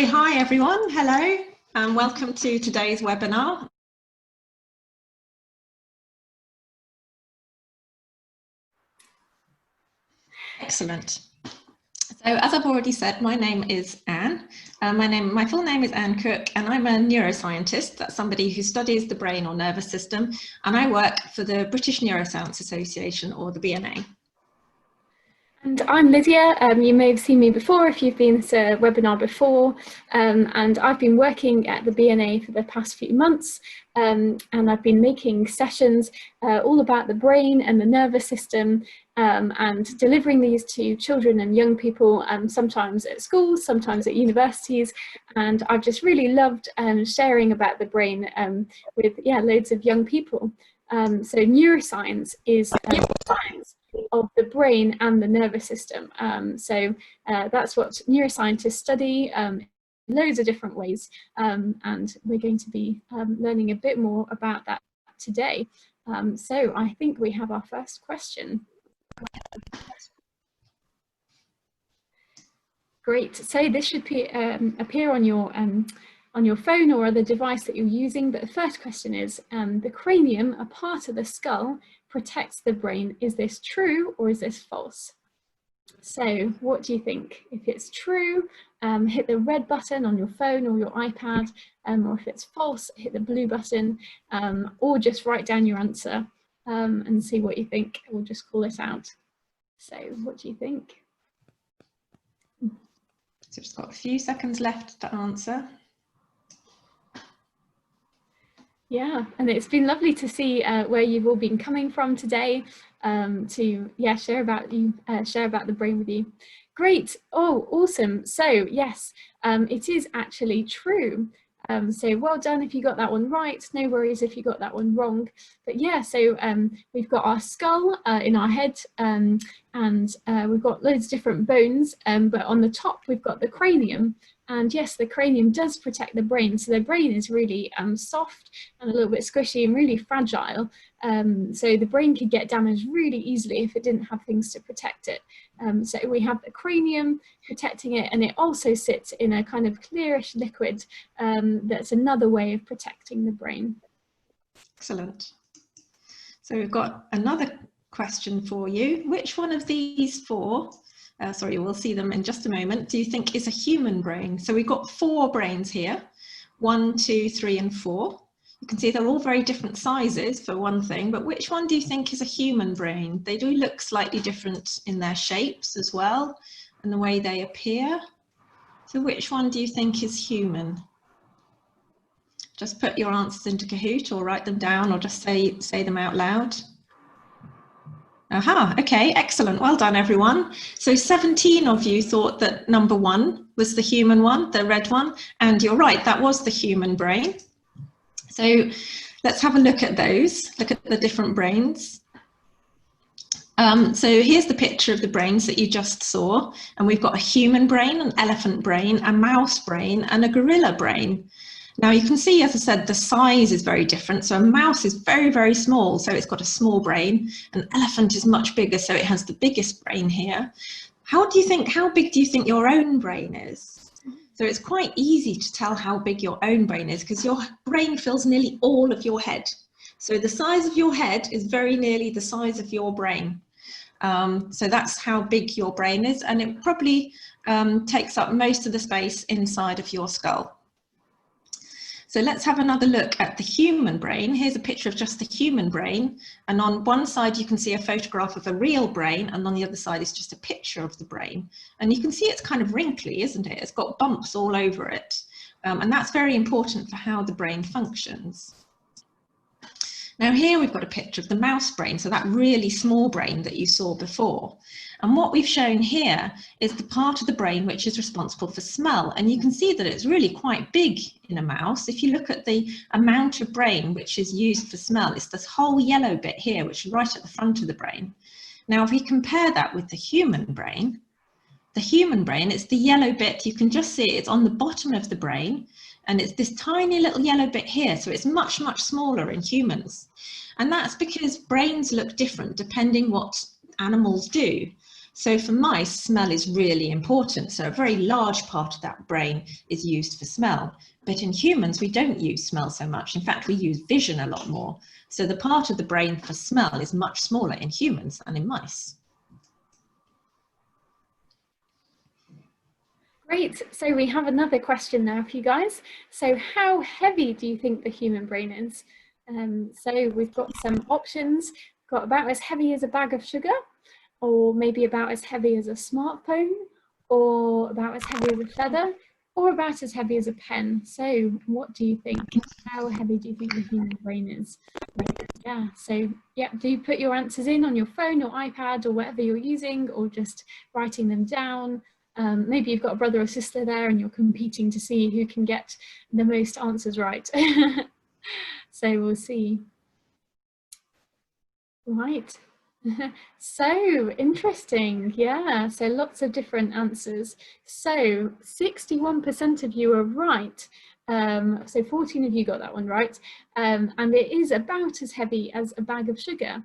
Hi everyone, hello and welcome to today's webinar. Excellent. So as I've already said, my name is Anne. My full name is Anne Cook and I'm a neuroscientist. That's somebody who studies the brain or nervous system, and I work for the British Neuroscience Association, or the BNA. And I'm Lydia. You may have seen me before if you've been to a webinar before, and I've been working at the BNA for the past few months, and I've been making sessions all about the brain and the nervous system, and delivering these to children and young people, sometimes at schools, sometimes at universities, and I've just really loved sharing about the brain with loads of young people. So neuroscience is science of the brain and the nervous system. That's what neuroscientists study in loads of different ways, and we're going to be learning a bit more about that today. So I think we have our first question. Great. So this should appear on your phone or other device that you're using. But the first question is, the cranium, a part of the skull, protects the brain. Is this true or is this false? So what do you think? If it's true, hit the red button on your phone or your iPad, or if it's false, hit the blue button, or just write down your answer and see what you think. We'll just call it out. So what do you think? So just got a few seconds left to answer. Yeah, and it's been lovely to see where you've all been coming from today, to share about the brain with you. Great. Oh, awesome. So yes, it is actually true. So well done if you got that one right. No worries if you got that one wrong. But yeah, so we've got our skull in our head, and we've got loads of different bones, but on the top we've got the cranium. And yes, the cranium does protect the brain. So the brain is really soft and a little bit squishy and really fragile. So the brain could get damaged really easily if it didn't have things to protect it. So we have the cranium protecting it, and it also sits in a kind of clearish liquid. That's another way of protecting the brain. Excellent. So we've got another question for you. Which one of these four, sorry, we'll see them in just a moment, do you think is a human brain? So we've got 4 brains here, 1, 2, 3 and 4. You can see they're all very different sizes for one thing, but which one do you think is a human brain? They do look slightly different in their shapes as well and the way they appear. So which one do you think is human? Just put your answers into Kahoot or write them down or just say them out loud. Aha, okay, excellent. Well done, everyone. So 17 of you thought that number 1 was the human one, the red one, and you're right, that was the human brain. So let's have a look at those, look at the different brains. So here's the picture of the brains that you just saw, and we've got a human brain, an elephant brain, a mouse brain, and a gorilla brain. Now you can see, as I said, the size is very different. So a mouse is very, very small, so it's got a small brain. An elephant is much bigger, so it has the biggest brain here. How big do you think your own brain is? So it's quite easy to tell how big your own brain is because your brain fills nearly all of your head. So the size of your head is very nearly the size of your brain. So that's how big your brain is, and it probably takes up most of the space inside of your skull. So let's have another look at the human brain. Here's a picture of just the human brain. And on one side, you can see a photograph of a real brain. And on the other side is just a picture of the brain. And you can see it's kind of wrinkly, isn't it? It's got bumps all over it. And that's very important for how the brain functions. Now here we've got a picture of the mouse brain, so that really small brain that you saw before. And what we've shown here is the part of the brain which is responsible for smell. And you can see that it's really quite big in a mouse. If you look at the amount of brain which is used for smell, it's this whole yellow bit here, which is right at the front of the brain. Now, if we compare that with the human brain, it's the yellow bit, you can just see it's on the bottom of the brain, and it's this tiny little yellow bit here, so it's much, much smaller in humans. And that's because brains look different depending what animals do. So for mice, smell is really important. So a very large part of that brain is used for smell. But in humans, we don't use smell so much. In fact, we use vision a lot more. So the part of the brain for smell is much smaller in humans than in mice. Great, so we have another question now for you guys. So how heavy do you think the human brain is? So we've got some options. We've got about as heavy as a bag of sugar, or maybe about as heavy as a smartphone, or about as heavy as a feather, or about as heavy as a pen. So what do you think? How heavy do you think the human brain is? Yeah, so yeah, do put your answers in on your phone or iPad or whatever you're using, or just writing them down. Maybe you've got a brother or sister there and you're competing to see who can get the most answers right. So we'll see. Right. So interesting. Yeah, so lots of different answers. So 61% of you are right. So 14 of you got that one right. And it is about as heavy as a bag of sugar.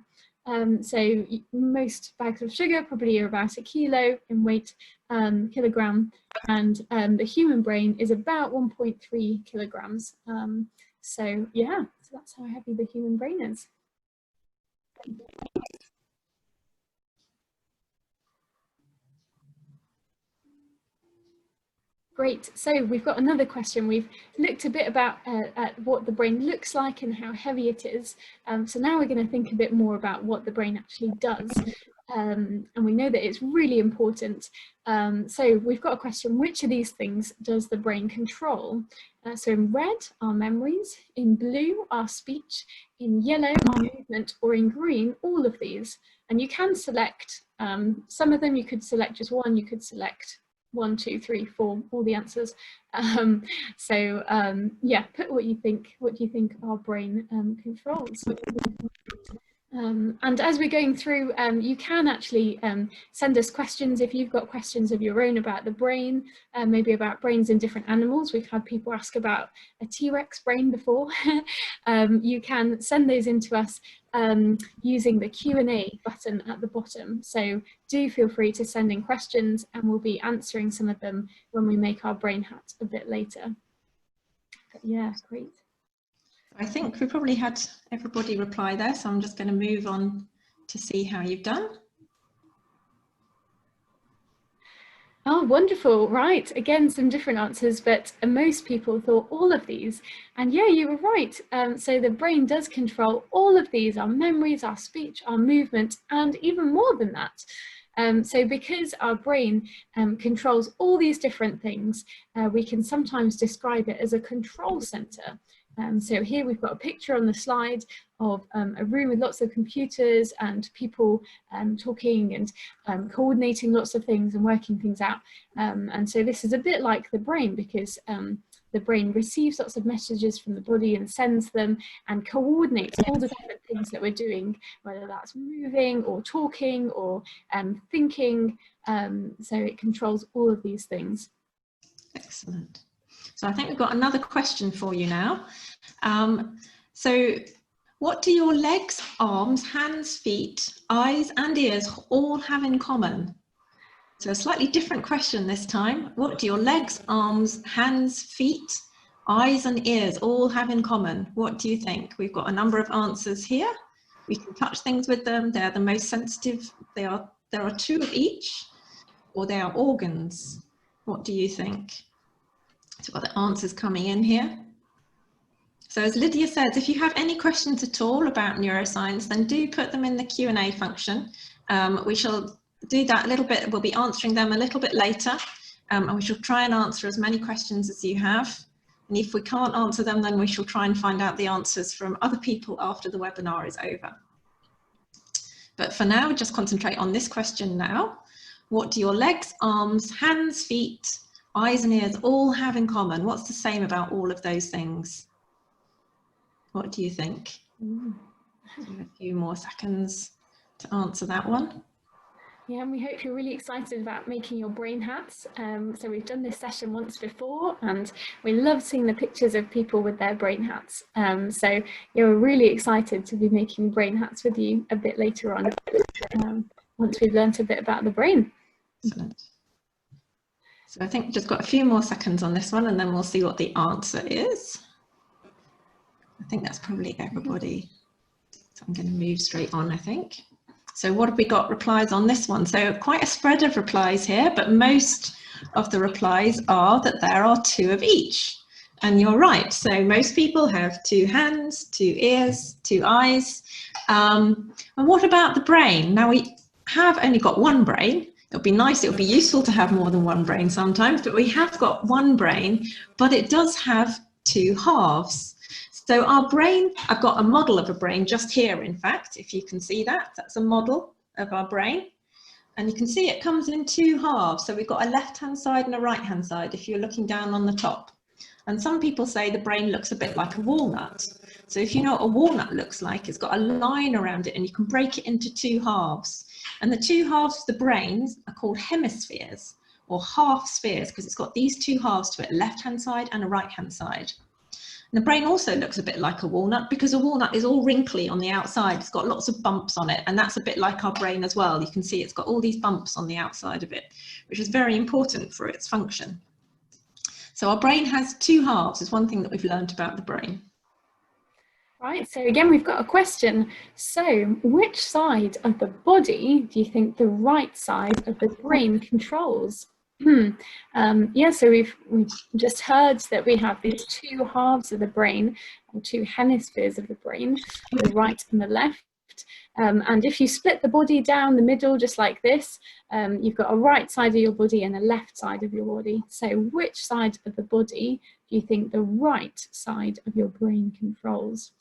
So most bags of sugar probably are about 1 kilo in weight, kilogram, and the human brain is about 1.3 kilograms. So yeah, so that's how heavy the human brain is. Great, so we've got another question. We've looked a bit about at what the brain looks like and how heavy it is. So now we're going to think a bit more about what the brain actually does. And we know that it's really important. So we've got a question: which of these things does the brain control? So in red, our memories; in blue, our speech; in yellow, our movement; or in green, all of these. And you can select some of them. You could select just one, you could select 1, 2, 3, 4, all the answers. Yeah, put what you think. What do you think our brain controls? And as we're going through, you can actually send us questions if you've got questions of your own about the brain, maybe about brains in different animals. We've had people ask about a T-Rex brain before. You can send those in to us using the Q&A button at the bottom. So do feel free to send in questions and we'll be answering some of them when we make our brain hat a bit later. But yeah, great. I think we probably had everybody reply there, so I'm just going to move on to see how you've done. Oh, wonderful. Right. Again, some different answers, but most people thought all of these. And yeah, you were right. So the brain does control all of these: our memories, our speech, our movement, and even more than that. So because our brain controls all these different things, we can sometimes describe it as a control center. So here we've got a picture on the slide of a room with lots of computers and people talking and coordinating lots of things and working things out. And so this is a bit like the brain, because the brain receives lots of messages from the body and sends them and coordinates all the different things that we're doing, whether that's moving or talking or thinking. So it controls all of these things. Excellent. So I think we've got another question for you now. So what do your legs, arms, hands, feet, eyes and ears all have in common? So a slightly different question this time. What do your legs, arms, hands, feet, eyes and ears all have in common? What do you think? We've got a number of answers here. We can touch things with them. They're the most sensitive. There are 2 of each, or they are organs. What do you think? So we've got the answers coming in here. So as Lydia says, if you have any questions at all about neuroscience, then do put them in the Q&A function. We shall do that a little bit. We'll be answering them a little bit later, and we shall try and answer as many questions as you have. And if we can't answer them, then we shall try and find out the answers from other people after the webinar is over. But for now, just concentrate on this question now. What do your legs, arms, hands, feet, eyes and ears all have in common? What's the same about all of those things? What do you think? A few more seconds to answer that one. Yeah, and we hope you're really excited about making your brain hats. So we've done this session once before and we love seeing the pictures of people with their brain hats. So you're really excited to be making brain hats with you a bit later on. once we've learnt a bit about the brain. Excellent. So I think we've just got a few more seconds on this one and then we'll see what the answer is. I think that's probably everybody. So I'm going to move straight on, I think. So what have we got replies on this one? So quite a spread of replies here, but most of the replies are that there are 2 of each. And you're right. So most people have 2 hands, 2 ears, 2 eyes. And what about the brain? Now we have only got 1 brain. It'll be nice, it'll be useful to have more than 1 brain sometimes, but we have got 1 brain, but it does have 2 halves. So our brain, I've got a model of a brain just here, in fact, if you can see that, that's a model of our brain. And you can see it comes in 2 halves. So we've got a left-hand side and a right-hand side if you're looking down on the top. And some people say the brain looks a bit like a walnut. So if you know what a walnut looks like, it's got a line around it and you can break it into 2 halves. And the 2 halves of the brain are called hemispheres or half spheres because it's got these 2 halves to it, a left-hand side and a right-hand side. And the brain also looks a bit like a walnut because a walnut is all wrinkly on the outside. It's got lots of bumps on it, and that's a bit like our brain as well. You can see it's got all these bumps on the outside of it, which is very important for its function. So our brain has 2 halves, is one thing that we've learned about the brain. Right, so again, we've got a question. So which side of the body do you think the right side of the brain controls? Yeah, so we've just heard that we have these 2 halves of the brain, or 2 hemispheres of the brain, the right and the left. And if you split the body down the middle, just like this, you've got a right side of your body and a left side of your body. So which side of the body do you think the right side of your brain controls?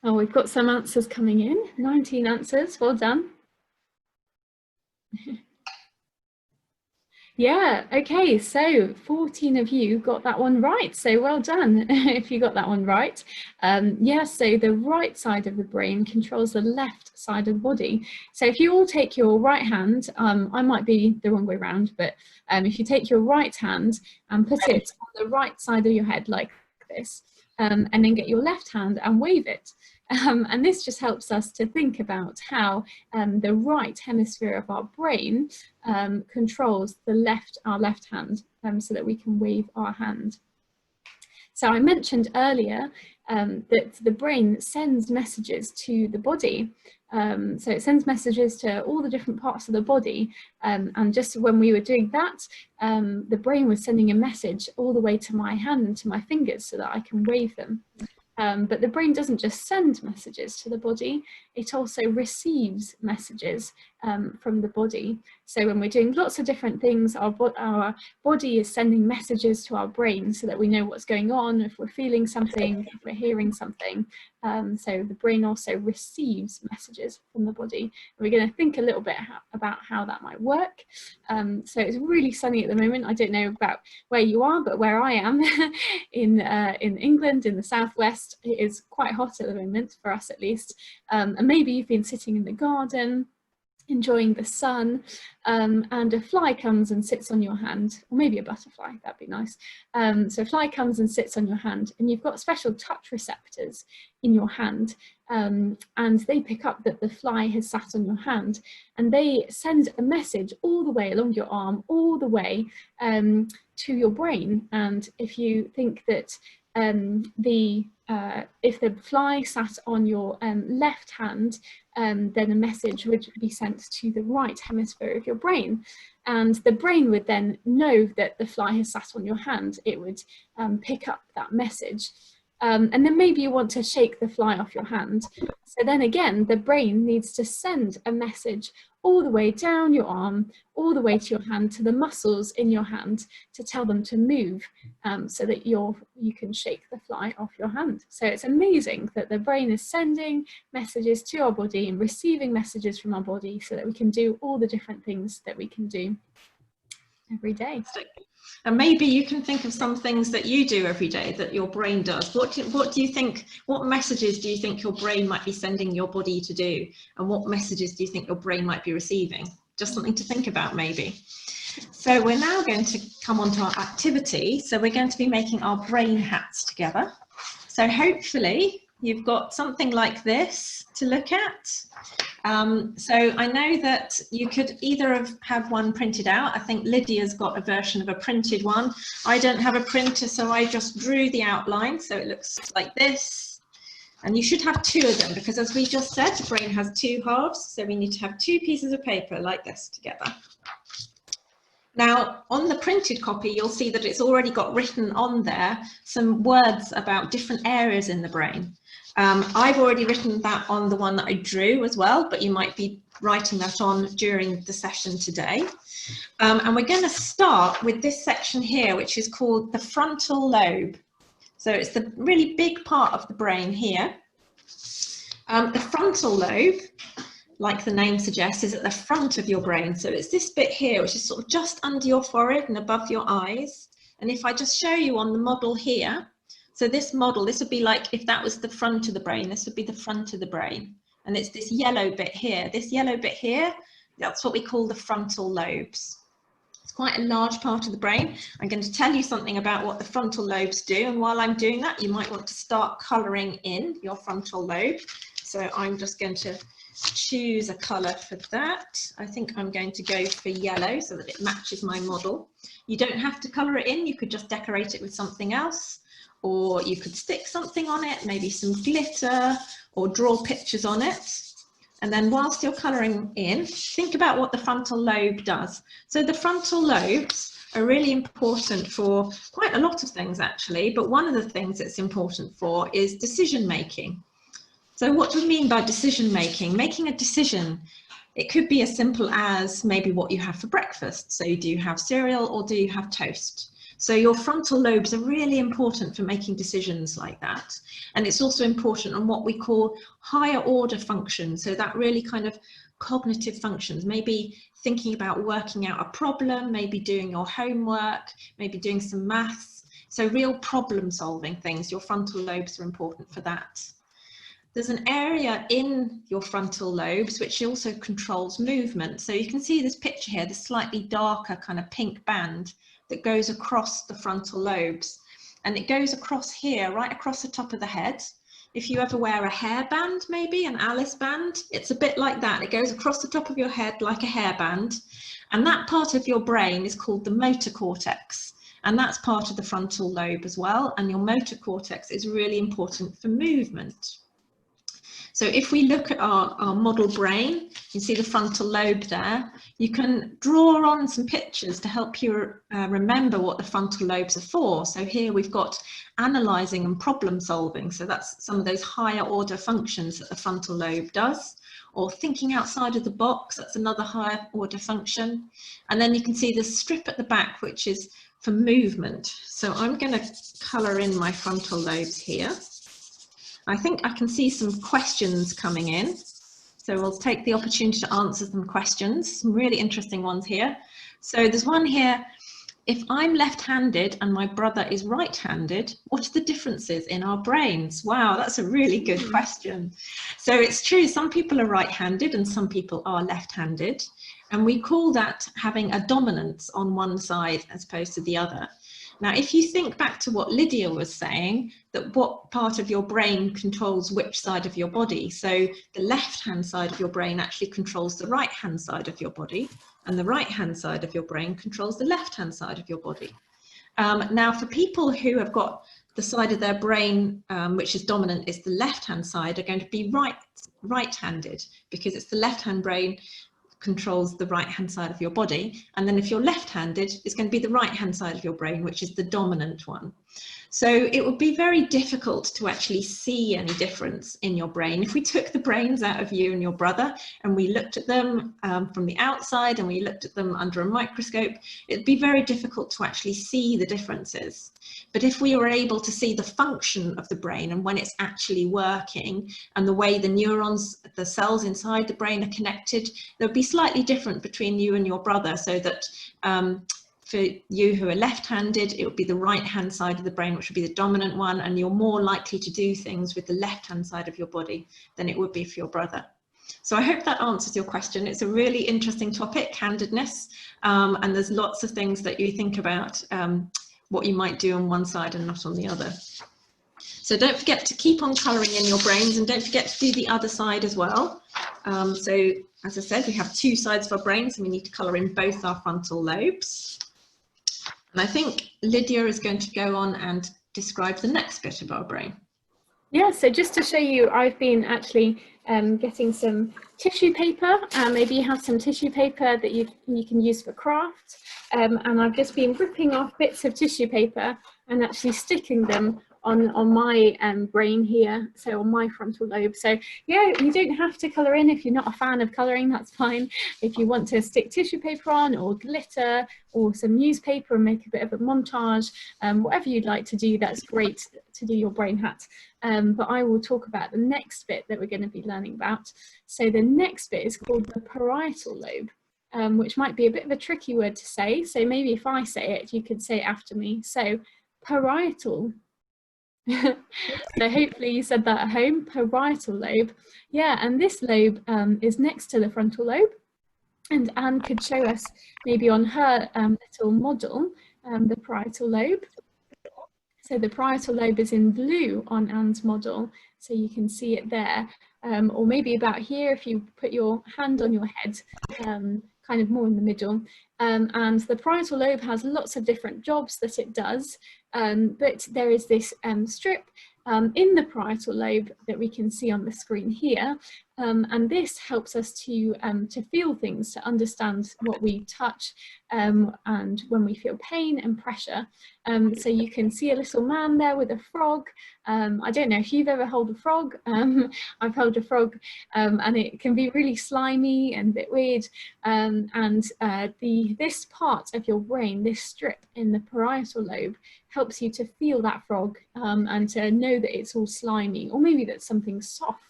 Oh, we've got some answers coming in, 19 answers, well done. Yeah, okay, so 14 of you got that one right, so well done if you got that one right. Yeah, so the right side of the brain controls the left side of the body. So if you all take your right hand, I might be the wrong way around, but if you take your right hand and put it on the right side of your head like this, and then get your left hand and wave it. And this just helps us to think about how the right hemisphere of our brain controls our left hand so that we can wave our hand. So I mentioned earlier that the brain sends messages to the body. So it sends messages to all the different parts of the body. And just when we were doing that, the brain was sending a message all the way to my hand and to my fingers so that I can wave them. But the brain doesn't just send messages to the body, it also receives messages from the body. So when we're doing lots of different things, our body is sending messages to our brain so that we know what's going on, if we're feeling something, if we're hearing something. So the brain also receives messages from the body. And we're going to think a little bit about how that might work. So it's really sunny at the moment. I don't know about where you are, but where I am in England, in the southwest, it is quite hot at the moment, for us at least. And maybe you've been sitting in the garden, enjoying the sun, and a fly comes and sits on your hand, or maybe a butterfly, that'd be nice. So a fly comes and sits on your hand, and you've got special touch receptors in your hand, and they pick up that the fly has sat on your hand, and they send a message all the way along your arm, all the way to your brain. And if you think that if the fly sat on your left hand, then a message would be sent to the right hemisphere of your brain, and the brain would then know that the fly has sat on your hand. It would pick up that message, and then maybe you want to shake the fly off your hand. So then again, the brain needs to send a message all the way down your arm, all the way to your hand, to the muscles in your hand, to tell them to move, so that you can shake the fly off your hand. So it's amazing that the brain is sending messages to our body and receiving messages from our body so that we can do all the different things that we can do every day. And maybe you can think of some things that you do every day that your brain does. What do you think, what messages do you think your brain might be sending your body to do? And what messages do you think your brain might be receiving? Just something to think about maybe. So we're now going to come on to our activity. So we're going to be making our brain hats together. So hopefully you've got something like this to look at. So I know that you could either have one printed out. I think Lydia's got a version of a printed one. I don't have a printer, so I just drew the outline. So it looks like this. And you should have two of them, because as we just said, the brain has two halves. So we need to have two pieces of paper like this together. Now, on the printed copy, you'll see that it's already got written on there some words about different areas in the brain. I've already written that on the one that I drew as well, but you might be writing that on during the session today. And we're going to start with this section here, which is called the frontal lobe. So it's the really big part of the brain here. The frontal lobe, like the name suggests, is at the front of your brain. So it's this bit here, which is sort of just under your forehead and above your eyes. And if I just show you on the model here, so this model, this would be like if that was the front of the brain, this would be the front of the brain. And it's this yellow bit here. This yellow bit here, that's what we call the frontal lobes. It's quite a large part of the brain. I'm going to tell you something about what the frontal lobes do. And while I'm doing that, you might want to start colouring in your frontal lobe. So I'm just going to choose a colour for that. I think I'm going to go for yellow so that it matches my model. You don't have to colour it in. You could just decorate it with something else. Or you could stick something on it, maybe some glitter, or draw pictures on it. And then whilst you're colouring in, think about what the frontal lobe does. So the frontal lobes are really important for quite a lot of things actually, but one of the things it's important for is decision making. So what do we mean by decision making? Making a decision. It could be as simple as maybe what you have for breakfast. So do you have cereal or do you have toast? So your frontal lobes are really important for making decisions like that. And it's also important on what we call higher order functions. So that really kind of cognitive functions, maybe thinking about working out a problem, maybe doing your homework, maybe doing some maths. So real problem solving things, your frontal lobes are important for that. There's an area in your frontal lobes which also controls movement. So you can see this picture here, this slightly darker kind of pink band that goes across the frontal lobes, and it goes across here, right across the top of the head. If you ever wear a hairband, maybe an Alice band, it's a bit like that. It goes across the top of your head like a hairband, and that part of your brain is called the motor cortex, and that's part of the frontal lobe as well. And your motor cortex is really important for movement. So if we look at our model brain, you see the frontal lobe there. You can draw on some pictures to help you remember what the frontal lobes are for. So here we've got analysing and problem solving. So that's some of those higher order functions that the frontal lobe does. Or thinking outside of the box, that's another higher order function. And then you can see the strip at the back, which is for movement. So I'm going to colour in my frontal lobes here. I think I can see some questions coming in, so we'll take the opportunity to answer some questions, some really interesting ones here. So there's one here, if I'm left-handed and my brother is right-handed, what are the differences in our brains? Wow, that's a really good question. So it's true, some people are right-handed and some people are left-handed, and we call that having a dominance on one side as opposed to the other. Now, if you think back to what Lydia was saying, that what part of your brain controls which side of your body. So the left-hand side of your brain actually controls the right-hand side of your body, and the right-hand side of your brain controls the left-hand side of your body. Now, for people who have got the side of their brain which is dominant is the left-hand side, are going to be right-handed, because it's the left-hand brain controls the right-hand side of your body, and then if you're left-handed, it's going to be the right-hand side of your brain, which is the dominant one. So it would be very difficult to actually see any difference in your brain. If we took the brains out of you and your brother and we looked at them from the outside and we looked at them under a microscope, it'd be very difficult to actually see the differences. But if we were able to see the function of the brain and when it's actually working and the way the neurons, the cells inside the brain are connected, they'll be slightly different between you and your brother, so that for you who are left-handed, it would be the right-hand side of the brain, which would be the dominant one, and you're more likely to do things with the left-hand side of your body than it would be for your brother. So I hope that answers your question. It's a really interesting topic, handedness, and there's lots of things that you think about what you might do on one side and not on the other. So don't forget to keep on colouring in your brains, and don't forget to do the other side as well. So as I said, we have two sides of our brains and we need to colour in both our frontal lobes. And I think Lydia is going to go on and describe the next bit of our brain. Yeah, so just to show you, I've been actually getting some tissue paper. Maybe you have some tissue paper that you can use for craft. And I've just been ripping off bits of tissue paper and actually sticking them on my brain here, so on my frontal lobe. So yeah, you don't have to colour in if you're not a fan of colouring, that's fine. If you want to stick tissue paper on, or glitter, or some newspaper and make a bit of a montage, whatever you'd like to do, that's great to do your brain hat. But I will talk about the next bit that we're going to be learning about. So the next bit is called the parietal lobe, which might be a bit of a tricky word to say. So maybe if I say it, you could say it after me. So parietal. So hopefully you said that at home. Parietal lobe. Yeah, and this lobe is next to the frontal lobe. And Anne could show us maybe on her little model the parietal lobe. So the parietal lobe is in blue on Anne's model, so you can see it there. Or maybe about here if you put your hand on your head, kind of more in the middle. And the parietal lobe has lots of different jobs that it does, but there is this strip in the parietal lobe that we can see on the screen here, and this helps us to feel things, to understand what we touch, and when we feel pain and pressure. So you can see a little man there with a frog. I don't know if you've ever held a frog. I've held a frog, and it can be really slimy and a bit weird. This part of your brain, this strip in the parietal lobe, helps you to feel that frog and to know that it's all slimy, or maybe that something's soft.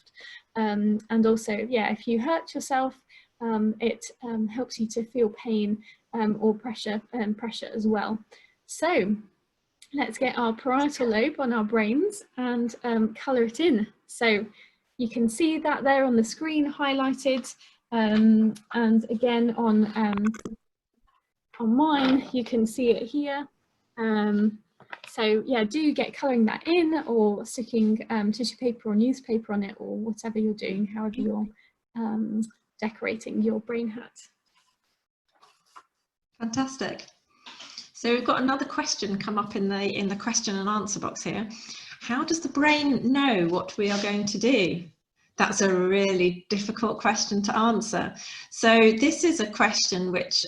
And also, yeah, if you hurt yourself, it helps you to feel pain or pressure as well. So let's get our parietal lobe on our brains and colour it in. So you can see that there on the screen highlighted, and again on mine you can see it here. So yeah, do get colouring that in, or sticking tissue paper or newspaper on it, or whatever you're doing, however you're decorating your brain hat. Fantastic. So we've got another question come up in the question and answer box here. How does the brain know what we are going to do? That's a really difficult question to answer. So this is a question which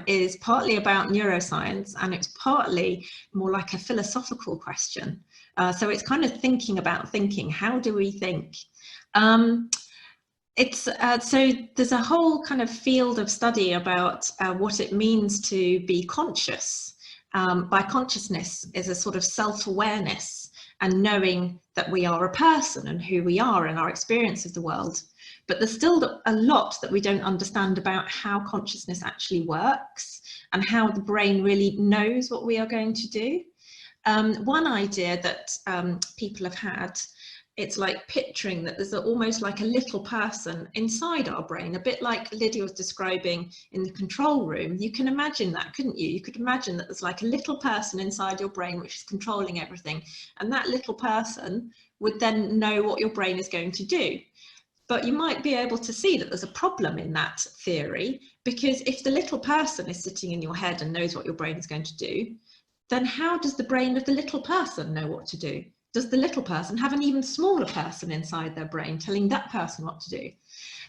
is partly about neuroscience, and it's partly more like a philosophical question. So it's kind of thinking about thinking. How do we think? So there's a whole kind of field of study about what it means to be conscious. By consciousness is a sort of self-awareness and knowing that we are a person and who we are and our experience of the world. But there's still a lot that we don't understand about how consciousness actually works and how the brain really knows what we are going to do. One idea that people have had, it's like picturing that there's almost like a little person inside our brain, a bit like Lydia was describing in the control room. You can imagine that, couldn't you? You could imagine that there's like a little person inside your brain which is controlling everything, and that little person would then know what your brain is going to do. But you might be able to see that there's a problem in that theory, because if the little person is sitting in your head and knows what your brain is going to do, then how does the brain of the little person know what to do? Does the little person have an even smaller person inside their brain telling that person what to do?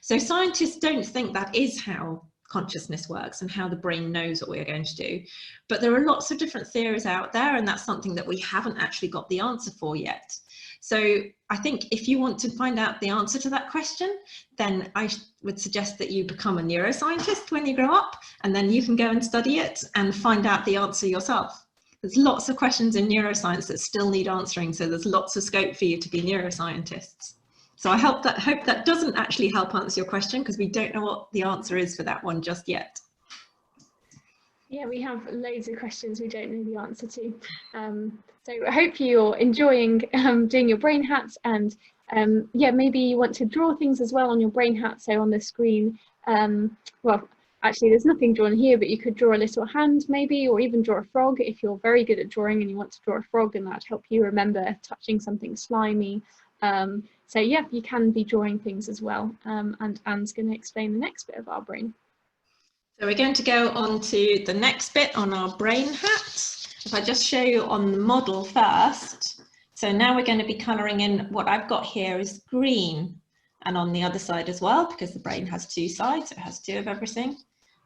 So scientists don't think that is how consciousness works and how the brain knows what we are going to do. But there are lots of different theories out there, and that's something that we haven't actually got the answer for yet. So I think if you want to find out the answer to that question, then I would suggest that you become a neuroscientist when you grow up, and then you can go and study it and find out the answer yourself. There's lots of questions in neuroscience that still need answering, so there's lots of scope for you to be neuroscientists. So I hope that doesn't actually help answer your question, because we don't know what the answer is for that one just yet. Yeah, we have loads of questions we don't know the answer to. So I hope you're enjoying doing your brain hats, and yeah, maybe you want to draw things as well on your brain hat. So on the screen, well, actually there's nothing drawn here, but you could draw a little hand maybe, or even draw a frog if you're very good at drawing and you want to draw a frog, and that'd help you remember touching something slimy So yeah, you can be drawing things as well, and Anne's going to explain the next bit of our brain. So we're going to go on to the next bit on our brain hat. If I just show you on the model first. So now we're going to be colouring in. What I've got here is green, and on the other side as well, because the brain has two sides, it has two of everything.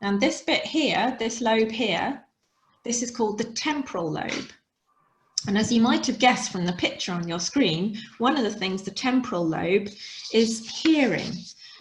And this bit here, this lobe here, this is called the temporal lobe. And as you might have guessed from the picture on your screen, one of the things the temporal lobe is hearing.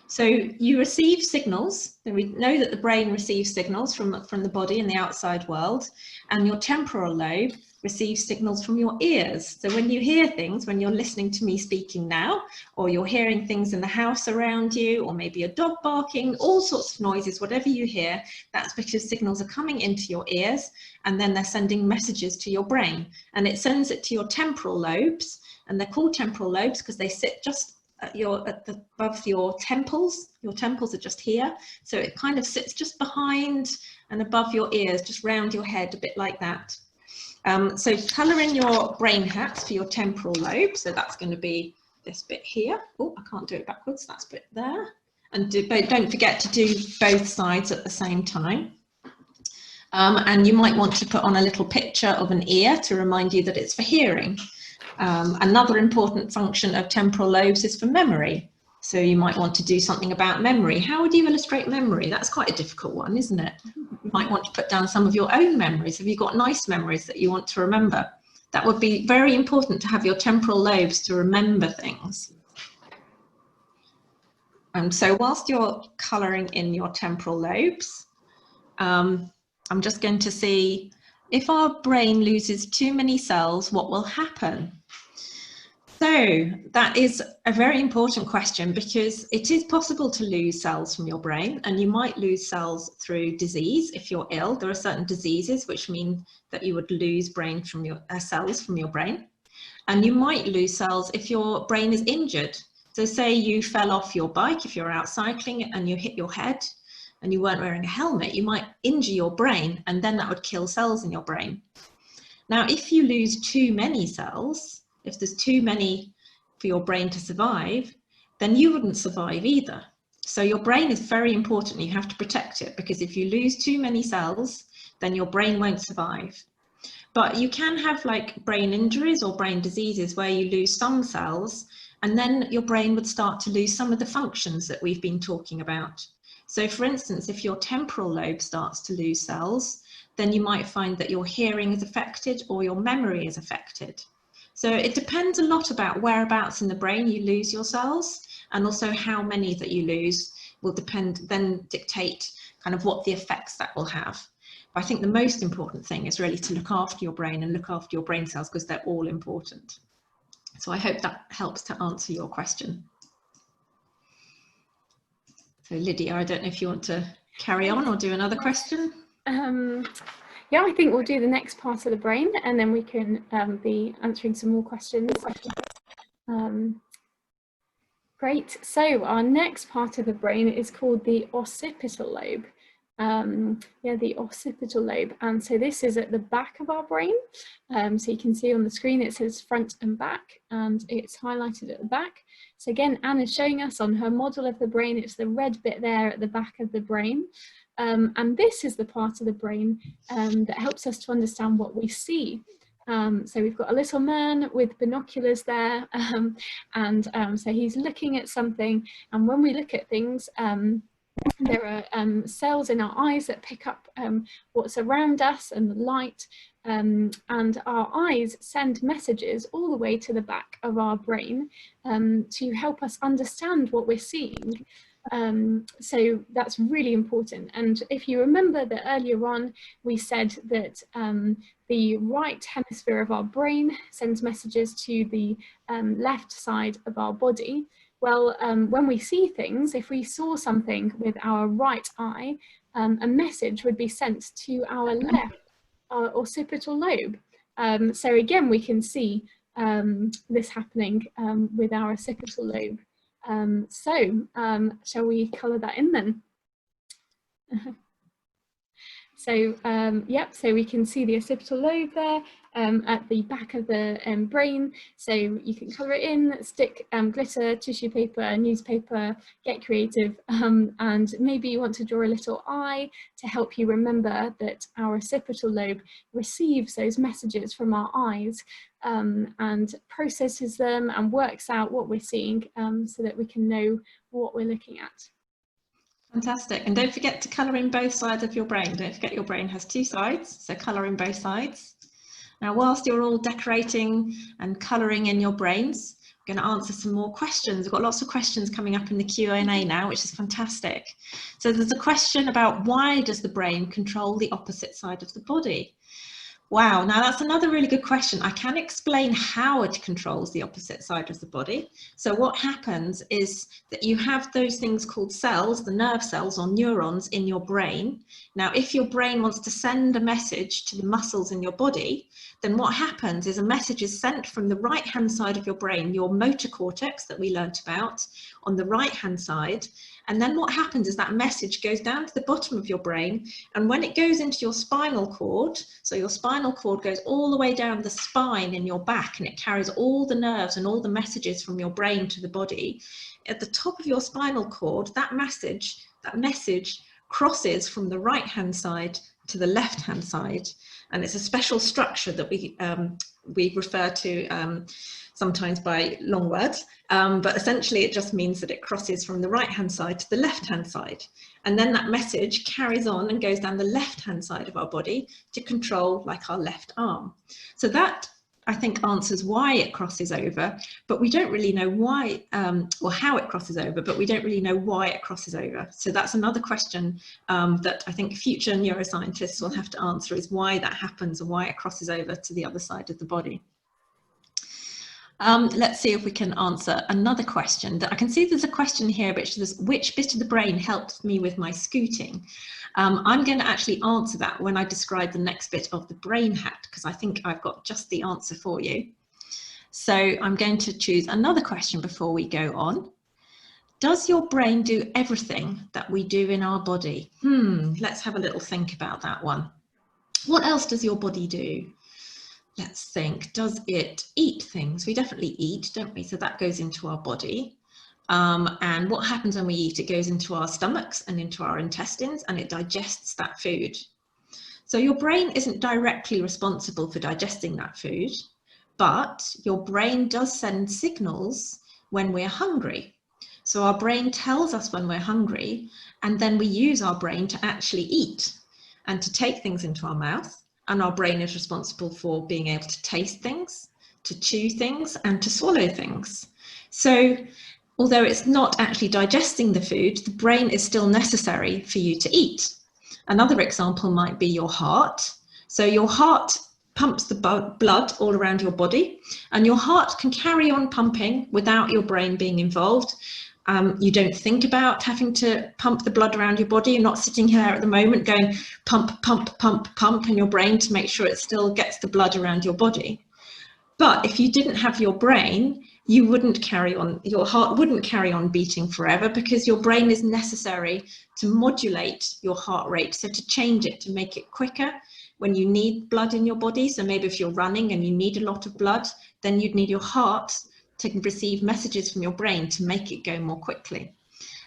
So you receive signals, and we know that the brain receives signals from the body and the outside world, and your temporal lobe receives signals from your ears. So when you hear things, when you're listening to me speaking now, or you're hearing things in the house around you, or maybe a dog barking, all sorts of noises, whatever you hear, that's because signals are coming into your ears, and then they're sending messages to your brain. And it sends it to your temporal lobes, and they're called temporal lobes because they sit just above your temples. Your temples are just here, so it kind of sits just behind and above your ears, just round your head, a bit like that. So colour in your brain hats for your temporal lobe. So that's going to be this bit here. Oh, I can't do it backwards. That's bit there. And don't forget to do both sides at the same time. And you might want to put on a little picture of an ear to remind you that it's for hearing. Another important function of temporal lobes is for memory. So you might want to do something about memory. How would you illustrate memory? That's quite a difficult one, isn't it? You might want to put down some of your own memories. Have you got nice memories that you want to remember? That would be very important to have your temporal lobes to remember things. So whilst you're colouring in your temporal lobes, I'm just going to see if our brain loses too many cells, what will happen? So that is a very important question, because it is possible to lose cells from your brain, and you might lose cells through disease. If you're ill, there are certain diseases which mean that you would lose brain from your cells from your brain, and you might lose cells if your brain is injured. So say you fell off your bike, if you're out cycling and you hit your head and you weren't wearing a helmet, you might injure your brain, and then that would kill cells in your brain. Now, if you lose too many cells, if there's too many for your brain to survive, then you wouldn't survive either. So your brain is very important. You have to protect it, because if you lose too many cells, then your brain won't survive. But you can have like brain injuries or brain diseases where you lose some cells, and then your brain would start to lose some of the functions that we've been talking about. So for instance, if your temporal lobe starts to lose cells, then you might find that your hearing is affected or your memory is affected. So it depends a lot about whereabouts in the brain you lose your cells, and also how many that you lose will then dictate kind of what the effects that will have. But I think the most important thing is really to look after your brain and look after your brain cells, because they're all important. So I hope that helps to answer your question. So Lydia, I don't know if you want to carry on or do another question. Yeah, I think we'll do the next part of the brain, and then we can be answering some more questions. Great. So our next part of the brain is called the occipital lobe. Yeah, the occipital lobe. And so this is at the back of our brain. So you can see on the screen it says front and back, and it's highlighted at the back. So again, Anne is showing us on her model of the brain, it's the red bit there at the back of the brain. And this is the part of the brain that helps us to understand what we see. So we've got a little man with binoculars there, so he's looking at something, and when we look at things, there are cells in our eyes that pick up what's around us and the light, and our eyes send messages all the way to the back of our brain to help us understand what we're seeing. So that's really important. And if you remember that earlier on we said that the right hemisphere of our brain sends messages to the left side of our body. Well, when we see things, if we saw something with our right eye, a message would be sent to our left occipital lobe. So again, we can see this happening with our occipital lobe. Shall we colour that in then? So yep, so we can see the occipital lobe there at the back of the brain. So you can colour it in, stick glitter, tissue paper, newspaper, get creative, and maybe you want to draw a little eye to help you remember that our occipital lobe receives those messages from our eyes and processes them and works out what we're seeing so that we can know what we're looking at. Fantastic. And don't forget to colour in both sides of your brain. Don't forget your brain has two sides, so colour in both sides. Now, whilst you're all decorating and colouring in your brains, we're going to answer some more questions. We've got lots of questions coming up in the Q&A now, which is fantastic. So there's a question about why does the brain control the opposite side of the body? Wow, now that's another really good question. I can explain how it controls the opposite side of the body. So what happens is that you have those things called cells, the nerve cells or neurons in your brain. Now, if your brain wants to send a message to the muscles in your body, then what happens is a message is sent from the right-hand side of your brain, your motor cortex that we learnt about on the right-hand side. And then what happens is that message goes down to the bottom of your brain, and when it goes into your spinal cord, so your spinal cord goes all the way down the spine in your back, and it carries all the nerves and all the messages from your brain to the body. At the top of your spinal cord, that message crosses from the right-hand side to the left-hand side, and it's a special structure that we refer to sometimes by long words, but essentially it just means that it crosses from the right-hand side to the left-hand side. And then that message carries on and goes down the left-hand side of our body to control, like, our left arm. So that, I think, answers why it crosses over, but we don't really know why, or how it crosses over, but we don't really know why it crosses over. So that's another question that I think future neuroscientists will have to answer, is why that happens and why it crosses over to the other side of the body. Let's see if we can answer another question. That I can see there's a question here which is, which bit of the brain helps me with my scooting? I'm going to actually answer that when I describe the next bit of the brain hat, because I think I've got just the answer for you. So I'm going to choose another question before we go on. Does your brain do everything that we do in our body? Let's have a little think about that one. What else does your body do? Let's think. Does it eat things? We definitely eat, don't we? So that goes into our body. And what happens when we eat? It goes into our stomachs and into our intestines, and it digests that food. So your brain isn't directly responsible for digesting that food, but your brain does send signals when we're hungry. So our brain tells us when we're hungry, and then we use our brain to actually eat and to take things into our mouth. And our brain is responsible for being able to taste things, to chew things, and to swallow things. So although it's not actually digesting the food, the brain is still necessary for you to eat. Another example might be your heart. So your heart pumps the blood all around your body, and your heart can carry on pumping without your brain being involved. You don't think about having to pump the blood around your body. You're not sitting here at the moment going pump, pump, pump, pump in your brain to make sure it still gets the blood around your body. But if you didn't have your brain, you wouldn't carry on, your heart wouldn't carry on beating forever, because your brain is necessary to modulate your heart rate, so to change it, to make it quicker when you need blood in your body. So maybe if you're running and you need a lot of blood, then you'd need your heart to receive messages from your brain to make it go more quickly.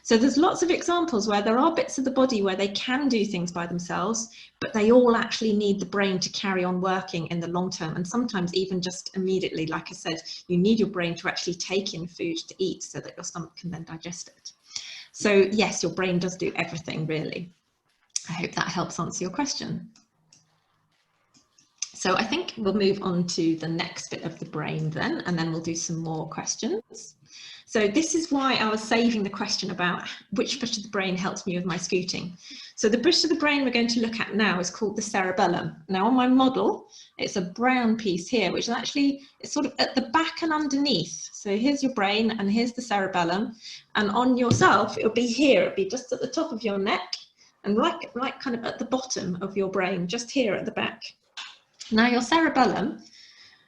So there's lots of examples where there are bits of the body where they can do things by themselves, but they all actually need the brain to carry on working in the long term, and sometimes even just immediately. Like I said, you need your brain to actually take in food to eat so that your stomach can then digest it. So yes, your brain does do everything, really. I hope that helps answer your question. So I think we'll move on to the next bit of the brain then, and then we'll do some more questions. So this is why I was saving the question about which bit of the brain helps me with my scooting. So the bit of the brain we're going to look at now is called the cerebellum. Now on my model, it's a brown piece here, which is actually, it's sort of at the back and underneath. So here's your brain and here's the cerebellum. And on yourself, it'll be here, it'll be just at the top of your neck and right kind of at the bottom of your brain, just here at the back. Now your cerebellum,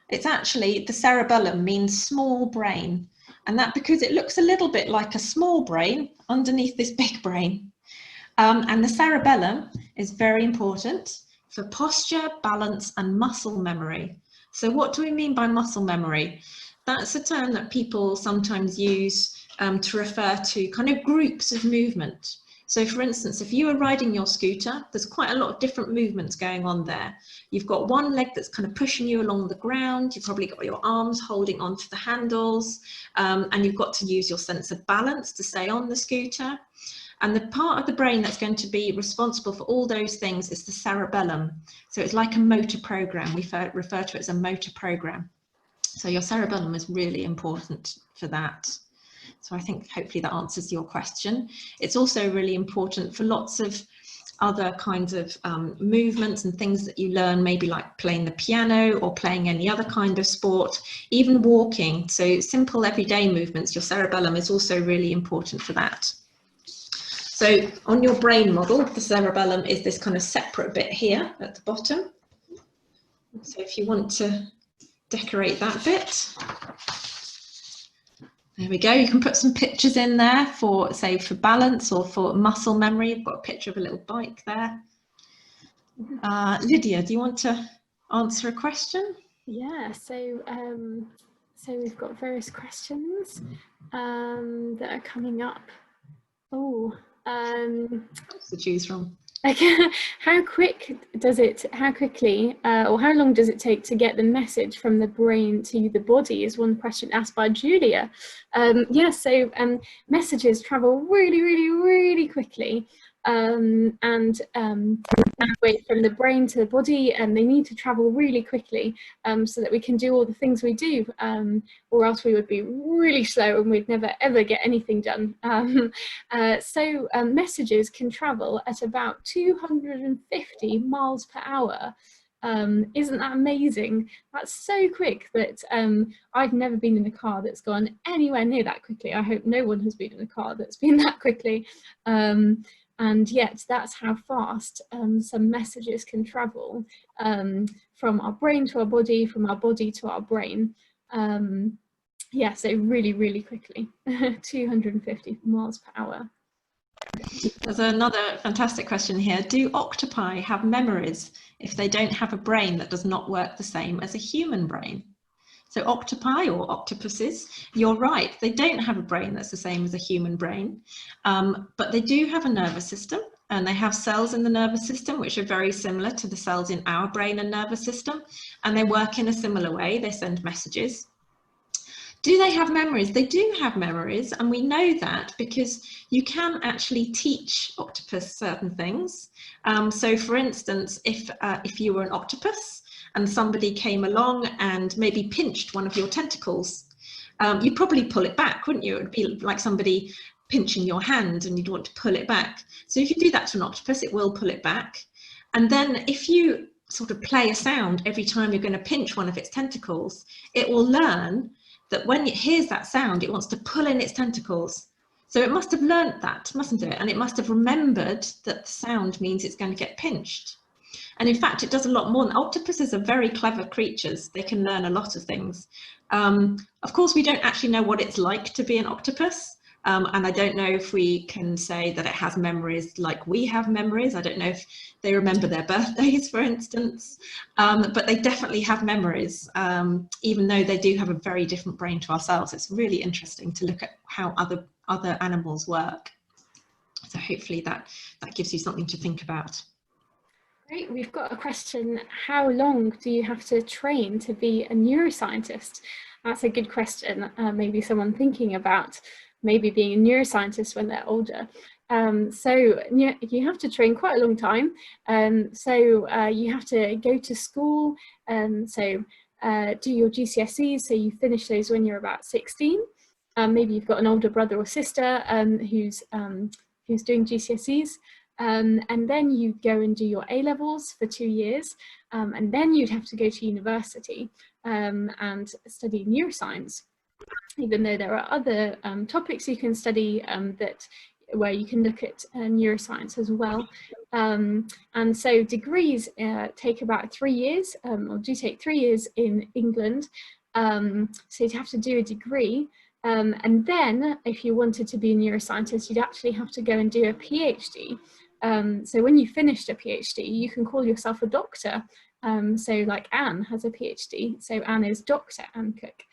it's actually, the cerebellum means small brain. And that because it looks a little bit like a small brain underneath this big brain. And the cerebellum is very important for posture, balance, and muscle memory. So what do we mean by muscle memory? That's a term that people sometimes use to refer to kind of groups of movement. So for instance, if you are riding your scooter, there's quite a lot of different movements going on there. You've got one leg that's kind of pushing you along the ground. You've probably got your arms holding onto the handles, and you've got to use your sense of balance to stay on the scooter. And the part of the brain that's going to be responsible for all those things is the cerebellum. So it's like a motor program. We refer to it as a motor program. So your cerebellum is really important for that. So I think hopefully that answers your question. It's also really important for lots of other kinds of movements and things that you learn, maybe like playing the piano or playing any other kind of sport, even walking. So simple everyday movements, your cerebellum is also really important for that. So on your brain model, the cerebellum is this kind of separate bit here at the bottom. So if you want to decorate that bit, there we go. You can put some pictures in there for, say, for balance or for muscle memory. I've got a picture of a little bike there. Lydia, do you want to answer a question? Yeah, so we've got various questions that are coming up. Oh, Lots to choose from. How quickly, or how long does it take to get the message from the brain to the body, is one question asked by Julia. Yeah, so messages travel really quickly, and wait from the brain to the body, and they need to travel really quickly so that we can do all the things we do, or else we would be really slow and we'd never ever get anything done. So messages can travel at about 250 miles per hour. Isn't that amazing? That's so quick that I've never been in a car that's gone anywhere near that quickly. I hope no one has been in a car that's been that quickly. And yet that's how fast some messages can travel from our brain to our body, from our body to our brain. Yeah, so really quickly, 250 miles per hour. There's another fantastic question here. Do octopi have memories if they don't have a brain that does not work the same as a human brain? So octopi or octopuses, you're right, they don't have a brain that's the same as a human brain, but they do have a nervous system, and they have cells in the nervous system which are very similar to the cells in our brain and nervous system, and they work in a similar way. They send messages. Do they have memories? They do have memories, and we know that because you can actually teach octopus certain things. So for instance, if you were an octopus and somebody came along and maybe pinched one of your tentacles, you'd probably pull it back, wouldn't you? It would be like somebody pinching your hand and you'd want to pull it back. So if you do that to an octopus, it will pull it back. And then if you sort of play a sound every time you're going to pinch one of its tentacles, it will learn that when it hears that sound, it wants to pull in its tentacles. So it must have learnt that, mustn't it? And it must have remembered that the sound means it's going to get pinched. And in fact, it does a lot more. Than octopuses are very clever creatures. They can learn a lot of things. Of course, we don't actually know what it's like to be an octopus. And I don't know if we can say that it has memories like we have memories. I don't know if they remember their birthdays, for instance, but they definitely have memories, even though they do have a very different brain to ourselves. It's really interesting to look at how other animals work. So hopefully that gives you something to think about. Great, we've got a question. How long do you have to train to be a neuroscientist? That's a good question. Maybe someone thinking about maybe being a neuroscientist when they're older. So you have to train quite a long time. So you have to go to school, so do your GCSEs, so you finish those when you're about 16. Maybe you've got an older brother or sister who's doing GCSEs. And then you go and do your A-levels for 2 years, and then you'd have to go to university and study neuroscience, even though there are other topics you can study where you can look at neuroscience as well. And so degrees take about 3 years, or do take 3 years in England. So you'd have to do a degree. And then if you wanted to be a neuroscientist, you'd actually have to go and do a PhD. So when you finished a PhD, you can call yourself a doctor. So like Anne has a PhD, so Anne is Dr. Anne Cook.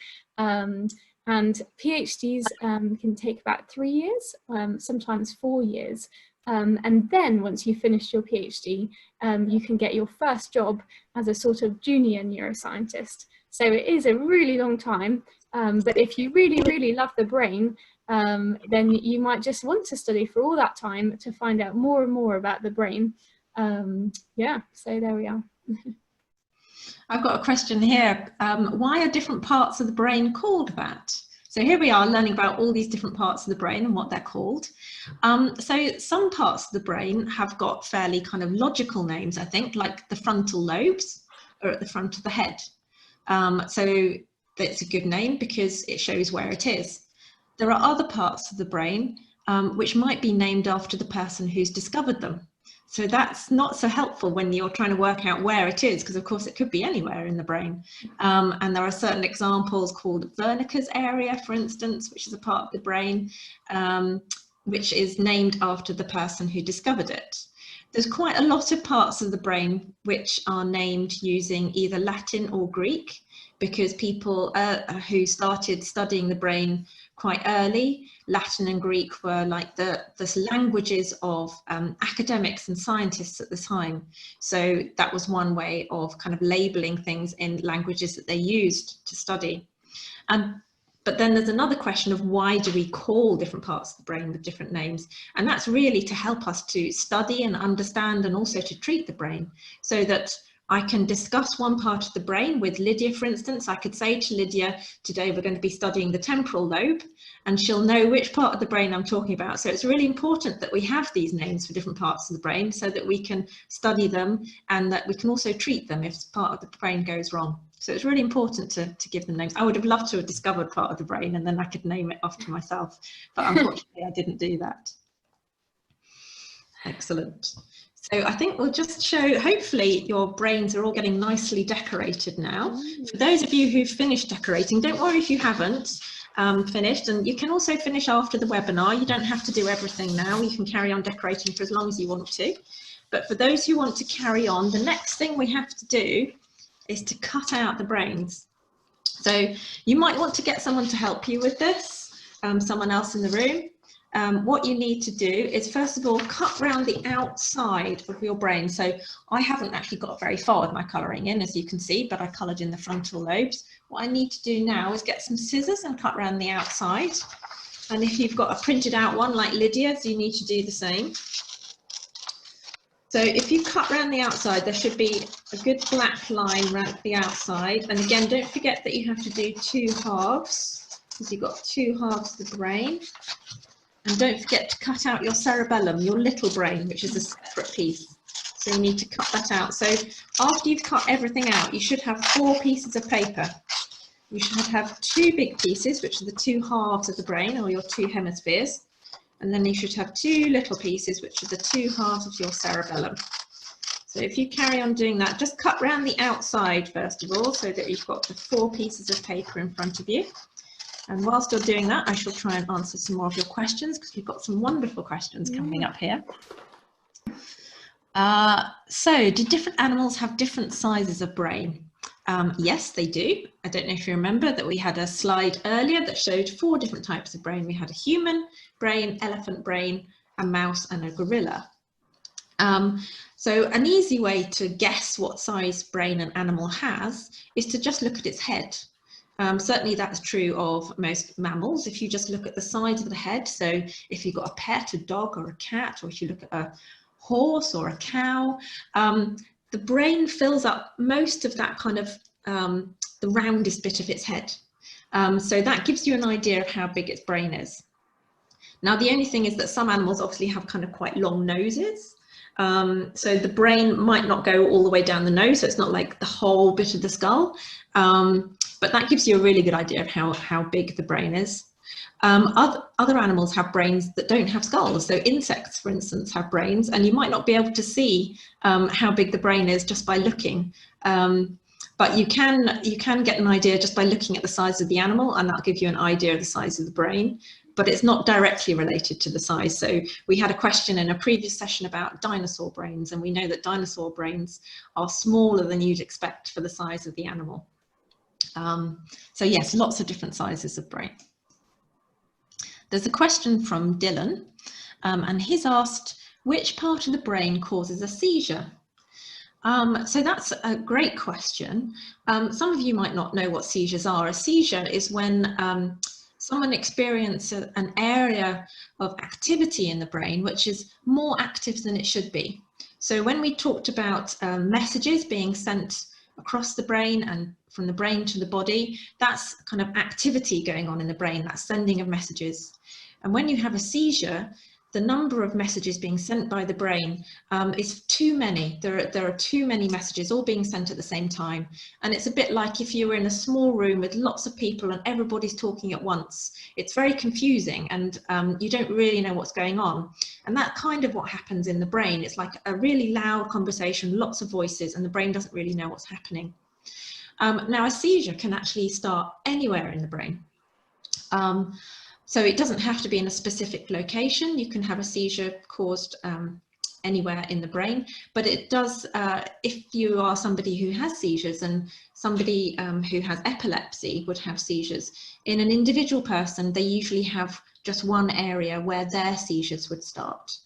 And PhDs can take about 3 years, sometimes 4 years. And then once you finish your PhD, you can get your first job as a sort of junior neuroscientist. So it is a really long time, but if you really, really love the brain, then you might just want to study for all that time to find out more and more about the brain. Yeah, so there we are. I've got a question here. Why are different parts of the brain called that? So here we are learning about all these different parts of the brain and what they're called. So some parts of the brain have got fairly kind of logical names, I think, like the frontal lobes are at the front of the head. So that's a good name because it shows where it is. There are other parts of the brain which might be named after the person who's discovered them. So that's not so helpful when you're trying to work out where it is, because of course it could be anywhere in the brain. And there are certain examples called Wernicke's area, for instance, which is a part of the brain, which is named after the person who discovered it. There's quite a lot of parts of the brain which are named using either Latin or Greek, because people who started studying the brain quite early, Latin and Greek were like the languages of academics and scientists at the time. So that was one way of kind of labeling things in languages that they used to study. But then there's another question of why do we call different parts of the brain with different names? And that's really to help us to study and understand and also to treat the brain, so that I can discuss one part of the brain with Lydia, for instance. I could say to Lydia, today we're going to be studying the temporal lobe, and she'll know which part of the brain I'm talking about. So it's really important that we have these names for different parts of the brain so that we can study them and that we can also treat them if part of the brain goes wrong. So it's really important to give them names. I would have loved to have discovered part of the brain and then I could name it after myself, but unfortunately I didn't do that. Excellent. So I think we'll just show, hopefully your brains are all getting nicely decorated now. For those of you who've finished decorating, don't worry if you haven't finished, and you can also finish after the webinar. You don't have to do everything now. You can carry on decorating for as long as you want to. But for those who want to carry on, the next thing we have to do is to cut out the brains. So you might want to get someone to help you with this, someone else in the room. What you need to do is, first of all, cut round the outside of your brain. So I haven't actually got very far with my colouring in, as you can see, but I coloured in the frontal lobes. What I need to do now is get some scissors and cut round the outside. And if you've got a printed out one like Lydia's, you need to do the same. So if you cut round the outside, there should be a good black line round the outside. And again, don't forget that you have to do 2 halves, because you've got 2 halves of the brain. And don't forget to cut out your cerebellum, your little brain, which is a separate piece. So you need to cut that out. So after you've cut everything out, you should have 4 pieces of paper. You should have 2 big pieces, which are the 2 halves of the brain, or your 2 hemispheres. And then you should have 2 little pieces, which are the 2 halves of your cerebellum. So if you carry on doing that, just cut round the outside first of all, so that you've got the 4 pieces of paper in front of you. And whilst you're doing that, I shall try and answer some more of your questions, because we've got some wonderful questions coming up here. So do different animals have different sizes of brain? Yes, they do. I don't know if you remember that we had a slide earlier that showed 4 different types of brain. We had a human brain, elephant brain, a mouse and a gorilla. So an easy way to guess what size brain an animal has is to just look at its head. Certainly that's true of most mammals. If you just look at the size of the head, so if you've got a pet, a dog or a cat, or if you look at a horse or a cow, the brain fills up most of that kind of the roundest bit of its head. So that gives you an idea of how big its brain is. Now, the only thing is that some animals obviously have kind of quite long noses. So the brain might not go all the way down the nose, so it's not like the whole bit of the skull. But that gives you a really good idea of how big the brain is. Other animals have brains that don't have skulls. So insects, for instance, have brains, and you might not be able to see how big the brain is just by looking. But you can get an idea just by looking at the size of the animal, and that'll give you an idea of the size of the brain. but it's not directly related to the size. So we had a question in a previous session about dinosaur brains, and we know that dinosaur brains are smaller than you'd expect for the size of the animal. So yes, lots of different sizes of brain. There's a question from Dylan, and he's asked, which part of the brain causes a seizure? So that's a great question. Some of you might not know what seizures are. A seizure is when someone experiences an area of activity in the brain which is more active than it should be. So when we talked about messages being sent across the brain and from the brain to the body, that's kind of activity going on in the brain, that's sending of messages. And when you have a seizure, the number of messages being sent by the brain is too many. There are too many messages all being sent at the same time. And it's a bit like if you were in a small room with lots of people and everybody's talking at once. It's very confusing, and you don't really know what's going on. And that's kind of what happens in the brain. It's like a really loud conversation, lots of voices, and the brain doesn't really know what's happening. Now, a seizure can actually start anywhere in the brain. So it doesn't have to be in a specific location. You can have a seizure caused anywhere in the brain, but it does, if you are somebody who has seizures, and somebody who has epilepsy would have seizures, in an individual person, they usually have just one area where their seizures would start.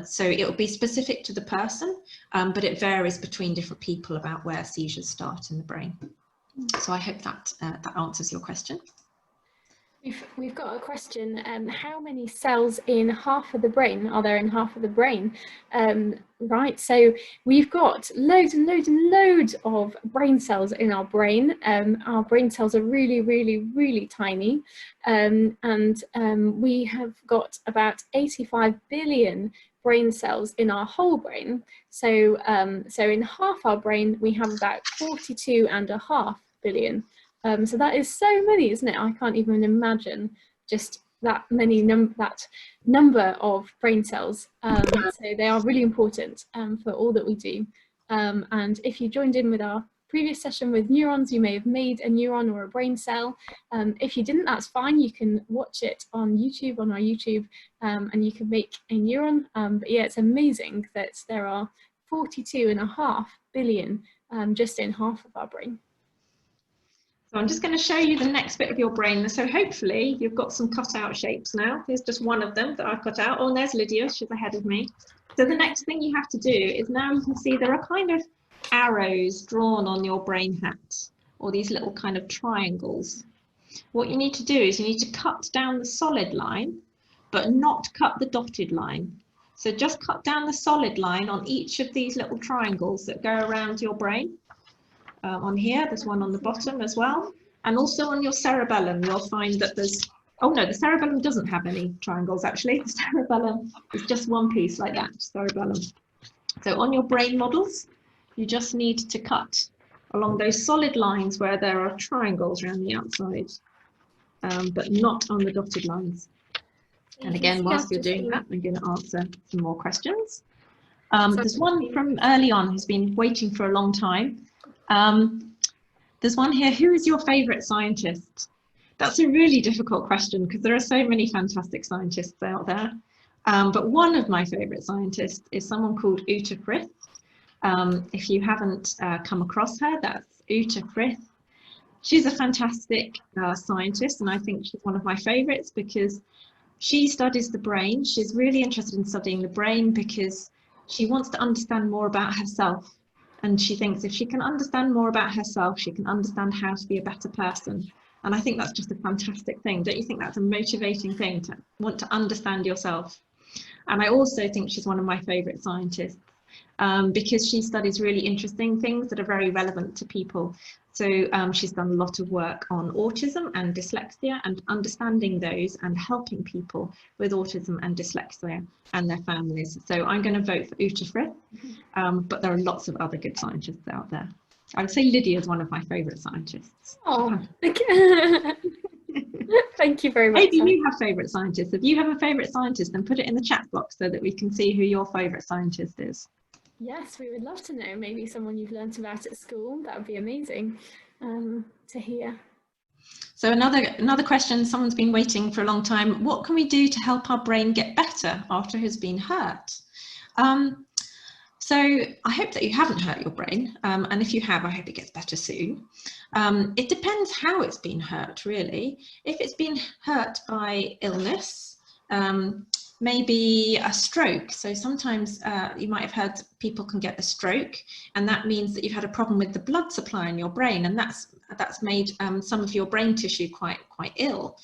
So it will be specific to the person, but it varies between different people about where seizures start in the brain. So I hope that that answers your question. We've got a question, how many cells in half of the brain are there in half of the brain? Right, so we've got loads and loads and loads of brain cells in our brain. Our brain cells are really, really, really tiny. And we have got about 85 billion brain cells in our whole brain. So, so in half our brain, we have about 42.5 billion. So that is so many, isn't it? I can't even imagine just that many that number of brain cells. So they are really important for all that we do. And if you joined in with our previous session with neurons, you may have made a neuron or a brain cell. If you didn't, that's fine. You can watch it on YouTube, on our YouTube, and you can make a neuron. But yeah, it's amazing that there are 42.5 billion just in half of our brain. So I'm just going to show you the next bit of your brain. So hopefully you've got some cutout shapes now. Here's just one of them that I cut out. Oh, and there's Lydia, she's ahead of me. So the next thing you have to do is, now you can see there are kind of arrows drawn on your brain hat, or these little kind of triangles. What you need to do is you need to cut down the solid line, but not cut the dotted line. So just cut down the solid line on each of these little triangles that go around your brain. On here, there's one on the bottom as well, and also on your cerebellum you'll find that there's, oh no, the cerebellum doesn't have any triangles actually. The cerebellum is just one piece like that, cerebellum. So on your brain models, you just need to cut along those solid lines where there are triangles around the outside, but not on the dotted lines. And again, whilst you're doing that, I'm going to answer some more questions. There's one from early on who's been waiting for a long time. There's one here, who is your favourite scientist? That's a really difficult question because there are so many fantastic scientists out there. But one of my favourite scientists is someone called Uta Frith. If you haven't come across her, that's Uta Frith. She's a fantastic scientist, and I think she's one of my favourites because she studies the brain. She's really interested in studying the brain because she wants to understand more about herself. And she thinks if she can understand more about herself, she can understand how to be a better person. And I think that's just a fantastic thing. Don't you think that's a motivating thing, to want to understand yourself? And I also think she's one of my favourite scientists because she studies really interesting things that are very relevant to people. So she's done a lot of work on autism and dyslexia and understanding those and helping people with autism and dyslexia and their families. So I'm going to vote for Uta Frith, but there are lots of other good scientists out there. I would say Lydia is one of my favourite scientists. Oh, thank you very much. Maybe you have favourite scientists. If you have a favourite scientist, then put it in the chat box so that we can see who your favourite scientist is. Yes, we would love to know. Maybe someone you've learnt about at school. That would be amazing to hear. So another question, someone's been waiting for a long time. What can we do to help our brain get better after it has been hurt? So I hope that you haven't hurt your brain, and if you have, I hope it gets better soon. It depends how it's been hurt, really. If it's been hurt by illness, maybe a stroke. So sometimes you might have heard people can get a stroke, and that means that you've had a problem with the blood supply in your brain, and that's made some of your brain tissue quite ill.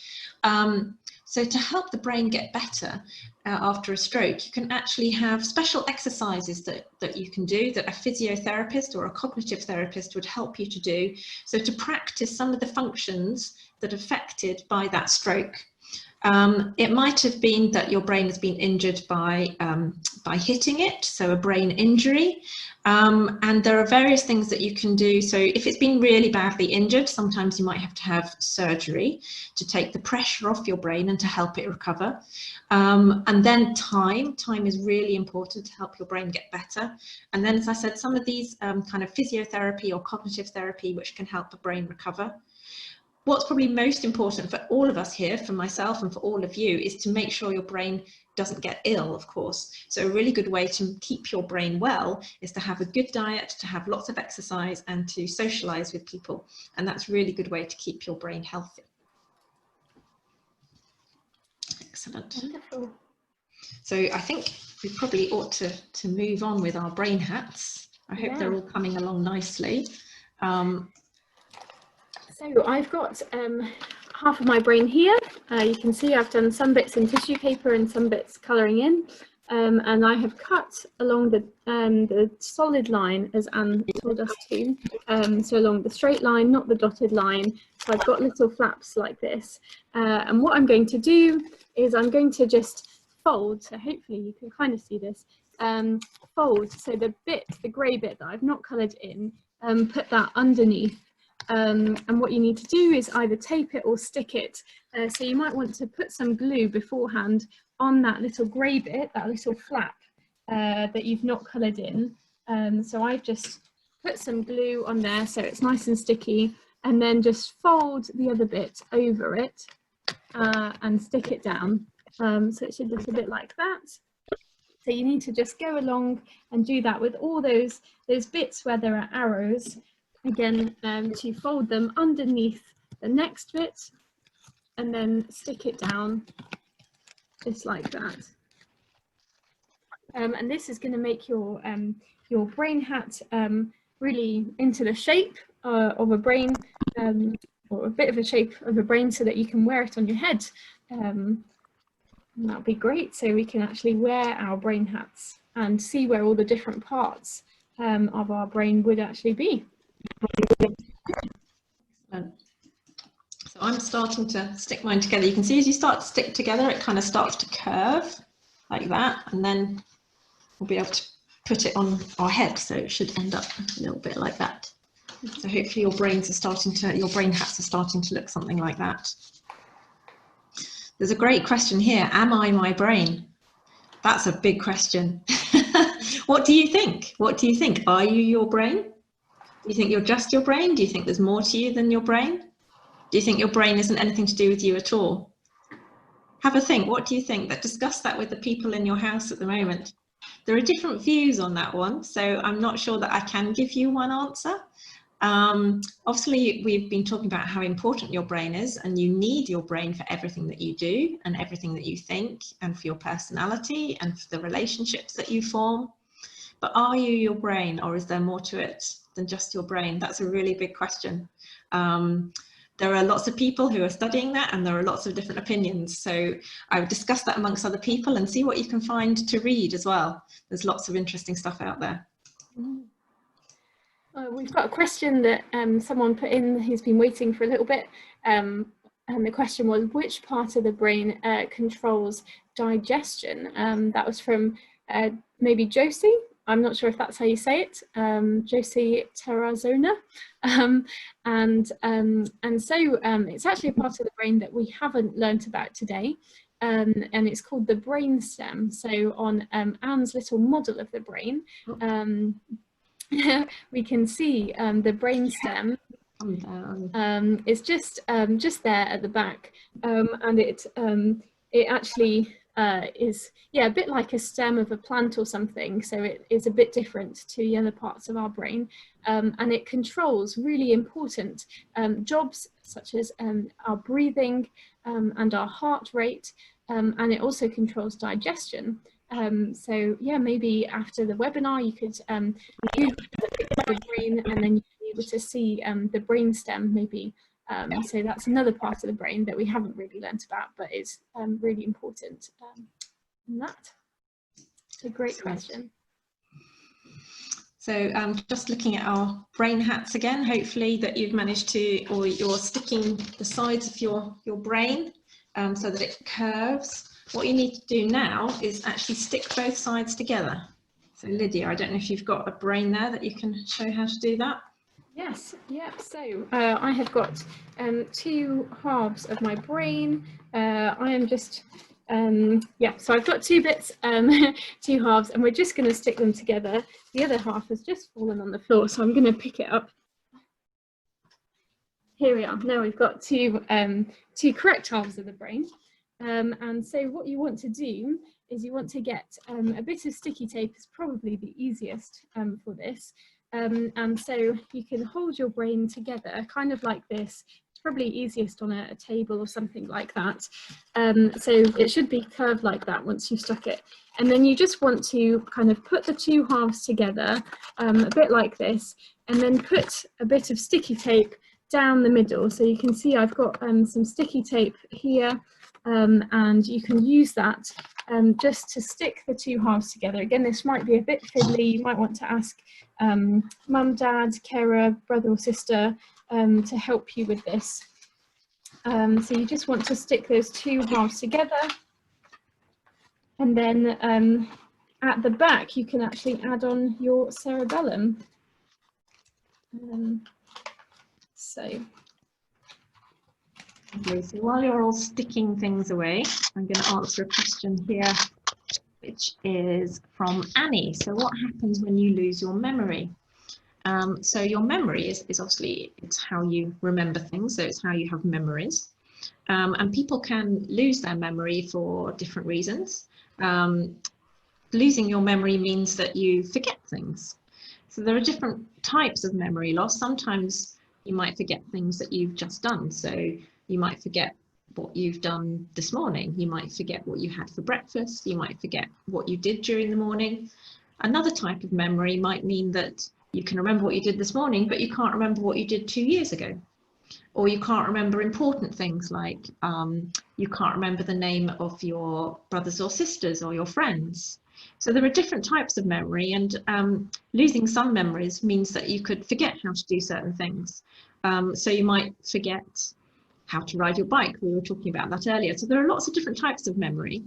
So to help the brain get better after a stroke, you can actually have special exercises that you can do, that a physiotherapist or a cognitive therapist would help you to do. So to practice some of the functions that are affected by that stroke. It might have been that your brain has been injured by hitting it, so a brain injury. And there are various things that you can do. So if it's been really badly injured, sometimes you might have to have surgery to take the pressure off your brain and to help it recover. And then time is really important to help your brain get better. And then, as I said, some of these kind of physiotherapy or cognitive therapy, which can help the brain recover. What's probably most important for all of us here, for myself and for all of you, is to make sure your brain doesn't get ill, of course. So a really good way to keep your brain well is to have a good diet, to have lots of exercise, and to socialize with people. And that's a really good way to keep your brain healthy. Excellent. Wonderful. So I think we probably ought to move on with our brain hats. I hope they're all coming along nicely. So I've got half of my brain here. You can see I've done some bits in tissue paper and some bits colouring in. And I have cut along the solid line, as Anne told us to. So along the straight line, not the dotted line. So I've got little flaps like this. And what I'm going to do is I'm going to just fold. So hopefully you can kind of see this. Fold. So the grey bit that I've not coloured in, put that underneath. And what you need to do is either tape it or stick it. So you might want to put some glue beforehand on that little grey bit, that little flap that you've not coloured in. So I've just put some glue on there so it's nice and sticky, and then just fold the other bit over it and stick it down. So it should look a bit like that. So you need to just go along and do that with all those bits where there are arrows. Again, to fold them underneath the next bit and then stick it down just like that. And this is going to make your brain hat really into the shape of a brain, or a bit of a shape of a brain, so that you can wear it on your head. And that'll be great, so we can actually wear our brain hats and see where all the different parts of our brain would actually be. So I'm starting to stick mine together. You can see as you start to stick together, it kind of starts to curve like that, and then we'll be able to put it on our head, so it should end up a little bit like that. So hopefully your brain hats are starting to look something like that. There's a great question here. Am I my brain? That's a big question. What do you think? What do you think? Are you your brain? Do you think you're just your brain? Do you think there's more to you than your brain? Do you think your brain isn't anything to do with you at all? Have a think. What do you think? Discuss that with the people in your house at the moment. There are different views on that one, so I'm not sure that I can give you one answer. Obviously, we've been talking about how important your brain is, and you need your brain for everything that you do and everything that you think, and for your personality and for the relationships that you form. But are you your brain, or is there more to it than just your brain? That's a really big question. There are lots of people who are studying that, and there are lots of different opinions. So I would discuss that amongst other people and see what you can find to read as well. There's lots of interesting stuff out there. We've got a question that someone put in who's been waiting for a little bit. And the question was, which part of the brain controls digestion? That was from maybe Josie. I'm not sure if that's how you say it, Josie Terrazona. And so it's actually a part of the brain that we haven't learnt about today, and it's called the brain stem. So on Anne's little model of the brain, we can see the brain stem come down. It's just there at the back, and it actually is, yeah, a bit like a stem of a plant or something. So it is a bit different to the other parts of our brain, and it controls really important jobs such as our breathing and our heart rate, and it also controls digestion. So yeah, maybe after the webinar you could Google the brain, and then you'll be able to see the brainstem maybe. So that's another part of the brain that we haven't really learnt about, but is really important in that. It's a great question. So just looking at our brain hats again, hopefully that you've managed to, or you're sticking the sides of your brain so that it curves. What you need to do now is actually stick both sides together. So Lydia, I don't know if you've got a brain there that you can show how to do that. Yes, yeah, so I have got two halves of my brain. I am just, yeah, so I've got two bits, two halves, and we're just going to stick them together. The other half has just fallen on the floor, so I'm going to pick it up. Here we are. Now we've got two correct halves of the brain. And so what you want to do is you want to get a bit of sticky tape, is probably the easiest for this. And so you can hold your brain together kind of like this. It's probably easiest on a table or something like that. So it should be curved like that once you've stuck it. And then you just want to kind of put the two halves together a bit like this, and then put a bit of sticky tape down the middle. So you can see I've got some sticky tape here, and you can use that just to stick the two halves together. Again, this might be a bit fiddly. You might want to ask mum, dad, carer, brother or sister to help you with this. So you just want to stick those two halves together, and then at the back you can actually add on your cerebellum. So while you're all sticking things away, I'm going to answer a question here, which is from Annie. So what happens when you lose your memory? So your memory is obviously, it's how you remember things, so it's how you have memories. And people can lose their memory for different reasons. Losing your memory means that you forget things. So there are different types of memory loss. Sometimes you might forget things that you've just done. So you might forget what you've done this morning. You might forget what you had for breakfast. You might forget what you did during the morning. Another type of memory might mean that you can remember what you did this morning, but you can't remember what you did 2 years ago. Or you can't remember important things like you can't remember the name of your brothers or sisters or your friends. So there are different types of memory, and losing some memories means that you could forget how to do certain things. So you might forget how to ride your bike. We were talking about that earlier. So there are lots of different types of memory.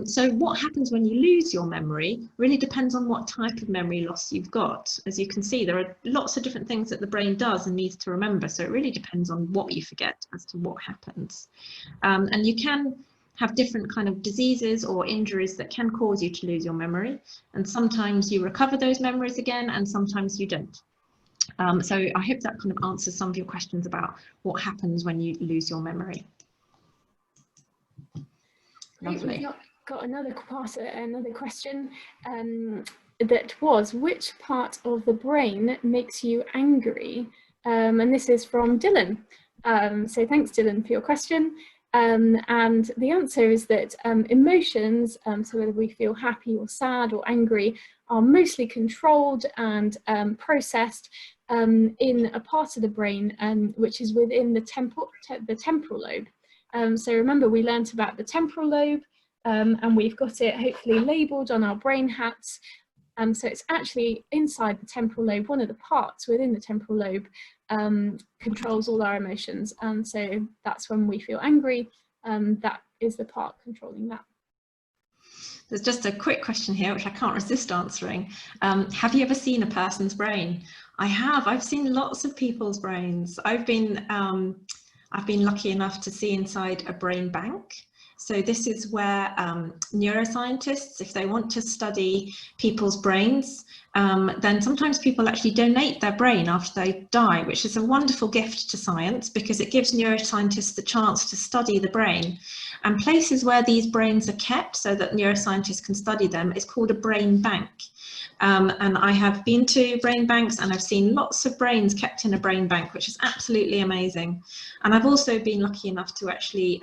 So what happens when you lose your memory really depends on what type of memory loss you've got. As you can see, there are lots of different things that the brain does and needs to remember. So it really depends on what you forget as to what happens. And you can have different kind of diseases or injuries that can cause you to lose your memory. And sometimes you recover those memories again, and sometimes you don't. So I hope that kind of answers some of your questions about what happens when you lose your memory. Lovely. We've got another question that was, which part of the brain makes you angry? And this is from Dylan. So thanks, Dylan, for your question. And the answer is that emotions, so whether we feel happy or sad or angry, are mostly controlled and processed in a part of the brain which is within the temporal lobe. So remember, we learnt about the temporal lobe, and we've got it hopefully labelled on our brain hats. So it's actually inside the temporal lobe. One of the parts within the temporal lobe controls all our emotions, and so that's when we feel angry. That is the part controlling that. There's just a quick question here which I can't resist answering. Have you ever seen a person's brain? I have. I've seen lots of people's brains. I've been lucky enough to see inside a brain bank. So this is where neuroscientists, if they want to study people's brains, then sometimes people actually donate their brain after they die, which is a wonderful gift to science because it gives neuroscientists the chance to study the brain. And places where these brains are kept so that neuroscientists can study them is called a brain bank. And I have been to brain banks and I've seen lots of brains kept in a brain bank, which is absolutely amazing. And I've also been lucky enough to actually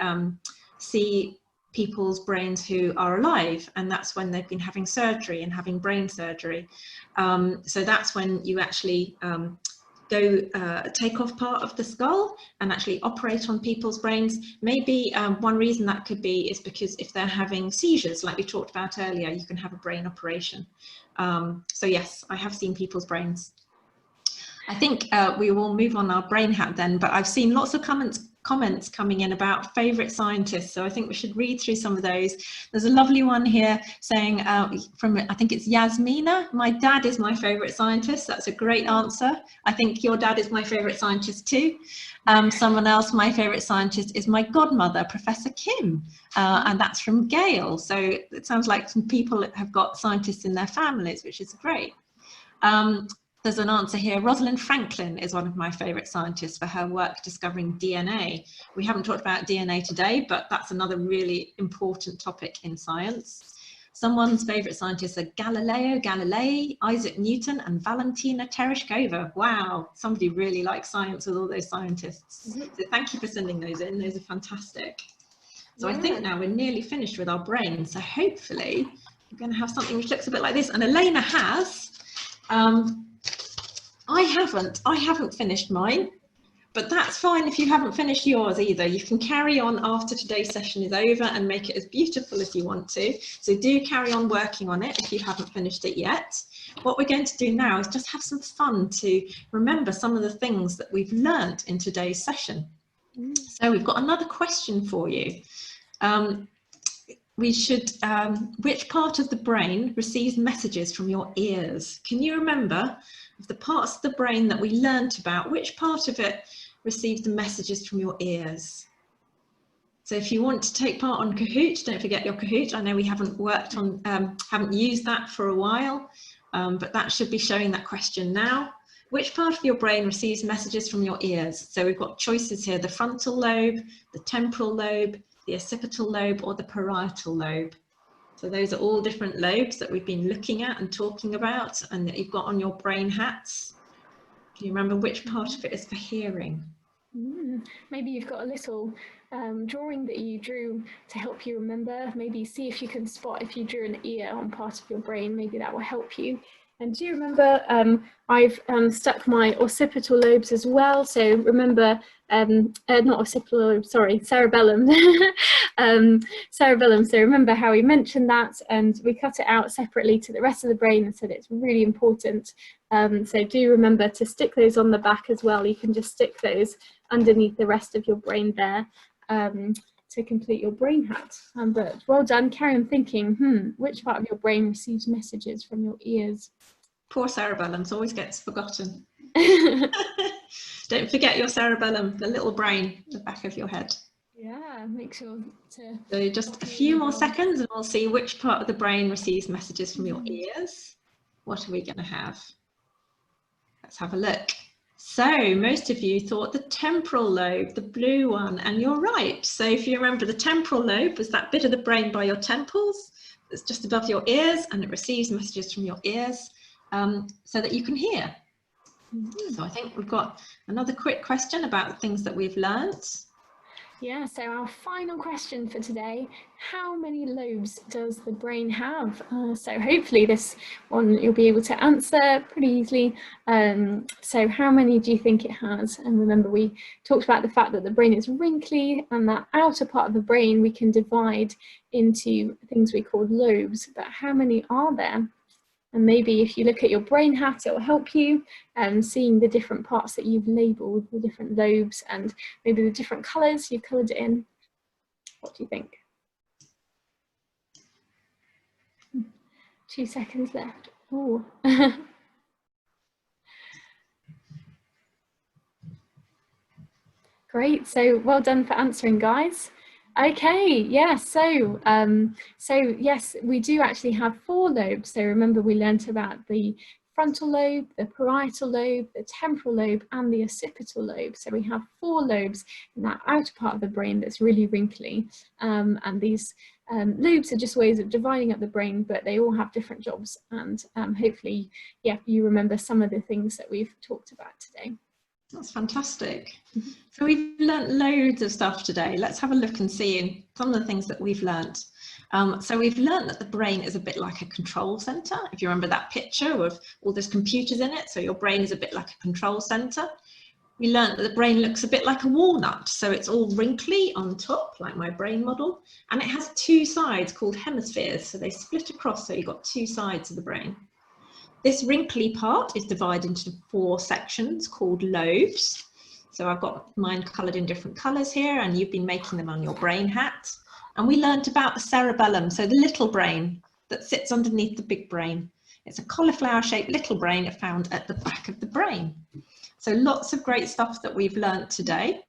see people's brains who are alive, and that's when they've been having surgery and having brain surgery. So that's when you actually go take off part of the skull and actually operate on people's brains. Maybe one reason that could be is because if they're having seizures, like we talked about earlier, you can have a brain operation. So yes, I have seen people's brains. I think we will move on our brain hat then, but I've seen lots of comments coming in about favourite scientists, so I think we should read through some of those. There's a lovely one here saying from, I think it's Yasmina, my dad is my favourite scientist. That's a great answer. I think your dad is my favourite scientist too. Someone else, my favourite scientist is my godmother, Professor Kim, and that's from Gail. So it sounds like some people have got scientists in their families, which is great. There's an answer here. Rosalind Franklin is one of my favourite scientists for her work discovering DNA. We haven't talked about DNA today, but that's another really important topic in science. Someone's favourite scientists are Galileo Galilei, Isaac Newton, and Valentina Tereshkova. Wow, somebody really likes science with all those scientists. So thank you for sending those in. Those are fantastic. So I think now we're nearly finished with our brain. So hopefully we're going to have something which looks a bit like this. And Elena has. I haven't finished mine, but that's fine if you haven't finished yours either. You can carry on after today's session is over and make it as beautiful as you want to. So do carry on working on it if you haven't finished it yet. What we're going to do now is just have some fun to remember some of the things that we've learnt in today's session. So we've got another question for you. Which part of the brain receives messages from your ears? Can you remember of the parts of the brain that we learnt about, which part of it receives the messages from your ears? So if you want to take part on Kahoot, don't forget your Kahoot. I know we haven't worked on, haven't used that for a while, but that should be showing that question now. Which part of your brain receives messages from your ears? So we've got choices here: the frontal lobe, the temporal lobe, the occipital lobe, or the parietal lobe. So those are all different lobes that we've been looking at and talking about and that you've got on your brain hats. Do you remember which part of it is for hearing? Maybe you've got a little drawing that you drew to help you remember. Maybe see if you can spot if you drew an ear on part of your brain. Maybe that will help you. And do you remember, I've stuck my occipital lobes as well. So remember, not occipital lobe, sorry, cerebellum. Cerebellum. So remember how we mentioned that, and we cut it out separately to the rest of the brain and said it's really important. So do remember to stick those on the back as well. You can just stick those underneath the rest of your brain there. To complete your brain hat. But well done, carry on thinking, which part of your brain receives messages from your ears? Poor cerebellum, always gets forgotten. Don't forget your cerebellum, the little brain, the back of your head. Yeah, make sure to... So just a few more seconds and we'll see which part of the brain receives messages from your ears. What are we going to have? Let's have a look. So most of you thought the temporal lobe, the blue one, and you're right. So if you remember, the temporal lobe was that bit of the brain by your temples. It's just above your ears and it receives messages from your ears so that you can hear. So I think we've got another quick question about the things that we've learned. Yeah, so our final question for today, how many lobes does the brain have? So hopefully this one you'll be able to answer pretty easily. So how many do you think it has? And remember, we talked about the fact that the brain is wrinkly and that outer part of the brain we can divide into things we call lobes, but how many are there? And maybe if you look at your brain hat, it will help you seeing the different parts that you've labelled, the different lobes, and maybe the different colours you've coloured it in. What do you think? 2 seconds left. Oh. Great, so well done for answering, guys. Okay, yeah, so yes, we do actually have 4 lobes. So remember, we learnt about the frontal lobe, the parietal lobe, the temporal lobe, and the occipital lobe. So we have 4 lobes in that outer part of the brain that's really wrinkly. And these lobes are just ways of dividing up the brain, but they all have different jobs. And hopefully, yeah, you remember some of the things that we've talked about today. That's fantastic. So we've learnt loads of stuff today. Let's have a look and see some of the things that we've learnt. So we've learnt that the brain is a bit like a control centre. If you remember that picture of all those computers in it, so your brain is a bit like a control centre. We learnt that the brain looks a bit like a walnut, so it's all wrinkly on top, like my brain model, and it has 2 sides called hemispheres, so they split across, so you've got 2 sides of the brain. This wrinkly part is divided into 4 sections called lobes. So I've got mine coloured in different colours here, and you've been making them on your brain hat. And we learnt about the cerebellum, so the little brain that sits underneath the big brain. It's a cauliflower-shaped little brain found at the back of the brain. So lots of great stuff that we've learnt today.